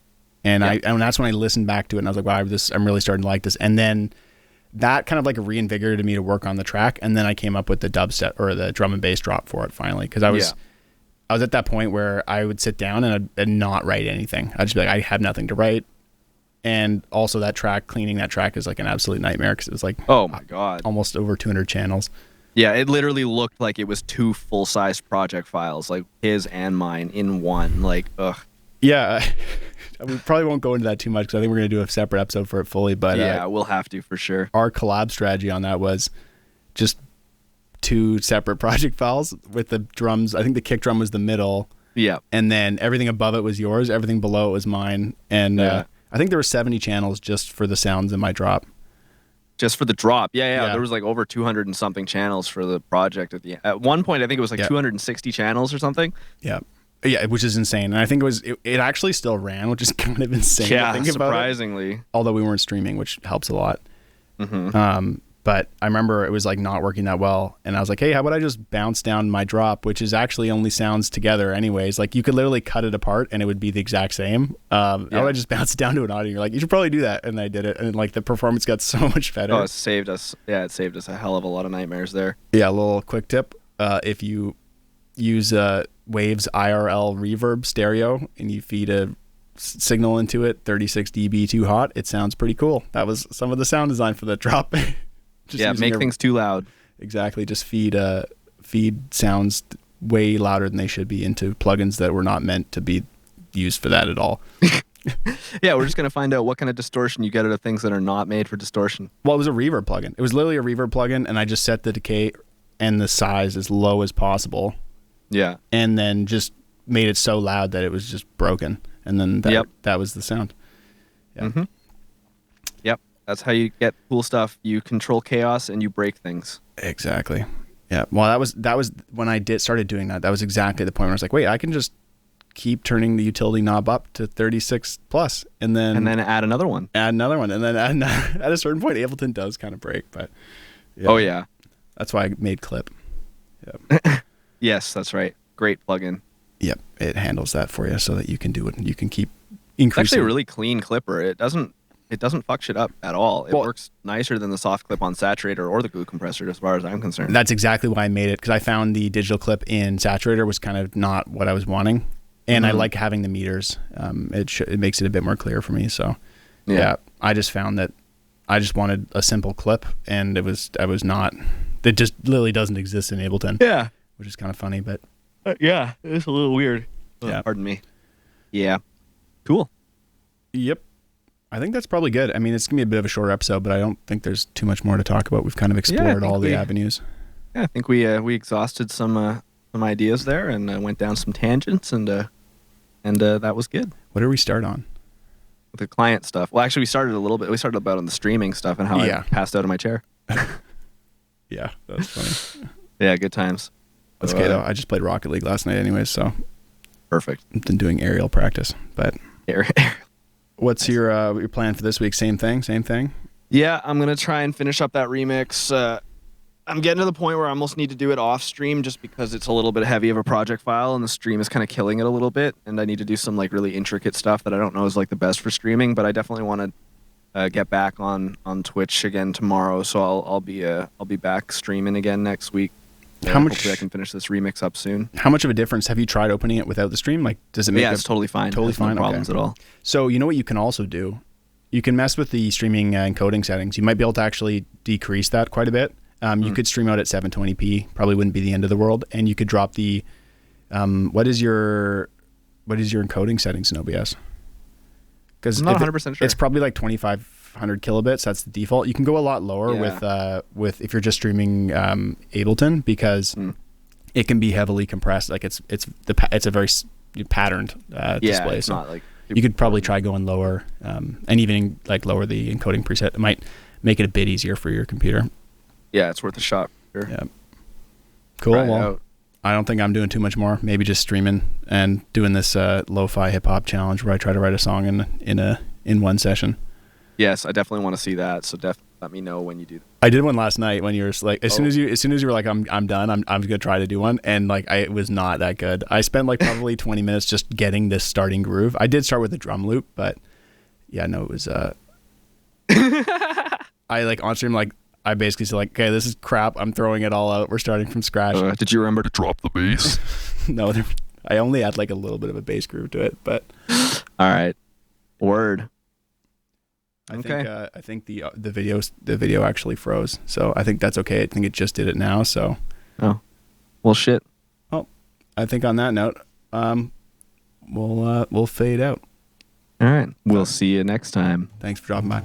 [SPEAKER 1] and that's when I listened back to it, and I was like, wow, I'm really starting to like this. And then that kind of like reinvigorated me to work on the track, and then I came up with the dubstep or the drum and bass drop for it finally, because I was at that point where I would sit down and not write anything. I'd just be like, I have nothing to write. And also cleaning that track is like an absolute nightmare because it was like,
[SPEAKER 2] oh my god,
[SPEAKER 1] almost over 200 channels.
[SPEAKER 2] Yeah, it literally looked like it was 2 full-sized project files, like his and mine in one. Like, ugh.
[SPEAKER 1] Yeah, we probably won't go into that too much because I think we're going to do a separate episode for it fully. But
[SPEAKER 2] yeah, we'll have to for sure.
[SPEAKER 1] Our collab strategy on that was just 2 separate project files with the drums. I think the kick drum was the middle.
[SPEAKER 2] Yeah.
[SPEAKER 1] And then everything above it was yours. Everything below it was mine. And I think there were 70 channels just for the sounds in my drop.
[SPEAKER 2] Just for the drop. Yeah. There was like over 200 and something channels for the project at the end. At one point, I think it was like 260 channels or something.
[SPEAKER 1] Yeah. Yeah, which is insane. And I think it actually still ran, which is kind of insane
[SPEAKER 2] to
[SPEAKER 1] think
[SPEAKER 2] surprisingly.
[SPEAKER 1] About it. Although we weren't streaming, which helps a lot.
[SPEAKER 2] Mm-hmm.
[SPEAKER 1] But I remember it was like not working that well. And I was like, hey, how about I just bounce down my drop, which is actually only sounds together anyways. Like you could literally cut it apart and it would be the exact same. How about I just bounce it down to an audio? You're like, you should probably do that. And I did it. And like the performance got so much better.
[SPEAKER 2] Oh, it saved us. Yeah, it saved us a hell of a lot of nightmares there.
[SPEAKER 1] Yeah, a little quick tip. If you use Waves IRL reverb stereo and you feed a signal into it, 36 dB too hot, it sounds pretty cool. That was some of the sound design for the drop.
[SPEAKER 2] Make things too loud. Exactly.
[SPEAKER 1] Just feed sounds way louder than they should be into plugins that were not meant to be used for that at all.
[SPEAKER 2] Yeah, we're just going to find out what kind of distortion you get out of things that are not made for distortion.
[SPEAKER 1] Well, it was a reverb plugin. It was literally a reverb plugin, and I just set the decay and the size as low as possible.
[SPEAKER 2] Yeah.
[SPEAKER 1] And then just made it so loud that it was just broken. And then that was the sound. Yeah.
[SPEAKER 2] Mm-hmm. Yep. That's how you get cool stuff. You control chaos and you break things.
[SPEAKER 1] Exactly. Yeah. Well, that was when I started doing that. That was exactly the point where I was like, wait, I can just keep turning the utility knob up to 36 plus and then
[SPEAKER 2] add another one.
[SPEAKER 1] And then at a certain point, Ableton does kind of break. But
[SPEAKER 2] yeah. Oh, yeah.
[SPEAKER 1] That's why I made Clip. Yep.
[SPEAKER 2] Yes, that's right. Great plugin.
[SPEAKER 1] Yep. It handles that for you so that you can do it and you can keep increasing.
[SPEAKER 2] It's actually a really clean clipper. It doesn't fuck shit up at all. It works nicer than the soft clip on Saturator or the glue compressor as far as I'm concerned.
[SPEAKER 1] That's exactly why I made it, because I found the digital clip in Saturator was kind of not what I was wanting. And I like having the meters. It makes it a bit more clear for me. So yeah, I just found that I just wanted a simple clip, and it just literally doesn't exist in Ableton.
[SPEAKER 2] Yeah.
[SPEAKER 1] Which is kind of funny, but
[SPEAKER 2] yeah, it's a little weird.
[SPEAKER 1] Yeah.
[SPEAKER 2] Pardon me. Yeah. Cool.
[SPEAKER 1] Yep. I think that's probably good. I mean, it's going to be a bit of a shorter episode, but I don't think there's too much more to talk about. We've kind of explored all the avenues.
[SPEAKER 2] Yeah, I think we exhausted some ideas there and went down some tangents, and that was good.
[SPEAKER 1] What did we start on?
[SPEAKER 2] The client stuff. Well, actually, we started a little bit. We started about on the streaming stuff and how I passed out of my chair.
[SPEAKER 1] Yeah, that was funny.
[SPEAKER 2] Yeah, good times.
[SPEAKER 1] That's okay, though. I just played Rocket League last night anyways, so.
[SPEAKER 2] Perfect.
[SPEAKER 1] I've been doing aerial practice, but. What's your plan for this week? Same thing?
[SPEAKER 2] Yeah, I'm going to try and finish up that remix. I'm getting to the point where I almost need to do it off stream just because it's a little bit heavy of a project file and the stream is kind of killing it a little bit, and I need to do some like really intricate stuff that I don't know is like the best for streaming, but I definitely want to get back on Twitch again tomorrow, so I'll be back streaming again next week. Hopefully I can finish this remix up soon.
[SPEAKER 1] How much of a difference have you tried opening it without the stream? Like, does it make?
[SPEAKER 2] Yeah, it's totally fine.
[SPEAKER 1] Totally fine.
[SPEAKER 2] No problems at all.
[SPEAKER 1] So you know what you can also do? You can mess with the streaming encoding settings. You might be able to actually decrease that quite a bit. You could stream out at 720p. Probably wouldn't be the end of the world. And you could drop the. What is your encoding settings in OBS? Because
[SPEAKER 2] I'm not 100% sure.
[SPEAKER 1] It's probably like 2500 kilobits. That's the default. You can go a lot lower with if you're just streaming Ableton, because it can be heavily compressed. Like it's a very patterned display.
[SPEAKER 2] It's not like
[SPEAKER 1] you could probably try going lower, and even like lower the encoding preset. It might make it a bit easier for your computer.
[SPEAKER 2] Yeah, it's worth a shot. Sure.
[SPEAKER 1] Yeah. Cool. Well, I don't think I'm doing too much more. Maybe just streaming and doing this lo-fi hip hop challenge where I try to write a song in one session.
[SPEAKER 2] Yes, I definitely want to see that. So definitely let me know when you do that.
[SPEAKER 1] I did one last night when you were like, as soon as you were like, I'm done. I'm gonna try to do one, and like it was not that good. I spent like probably 20 minutes just getting this starting groove. I did start with the drum loop, but yeah, no, it was. I like on stream like. I basically said like, okay, this is crap. I'm throwing it all out. We're starting from scratch.
[SPEAKER 2] Did you remember to drop the bass?
[SPEAKER 1] No, I only had like a little bit of a bass groove to it, but.
[SPEAKER 2] All right. Word.
[SPEAKER 1] I think the video actually froze. So I think that's okay. I think it just did it now. So.
[SPEAKER 2] Oh, well, shit.
[SPEAKER 1] Well, I think on that note, we'll fade out.
[SPEAKER 2] All right. We'll see you next time.
[SPEAKER 1] Thanks for dropping by.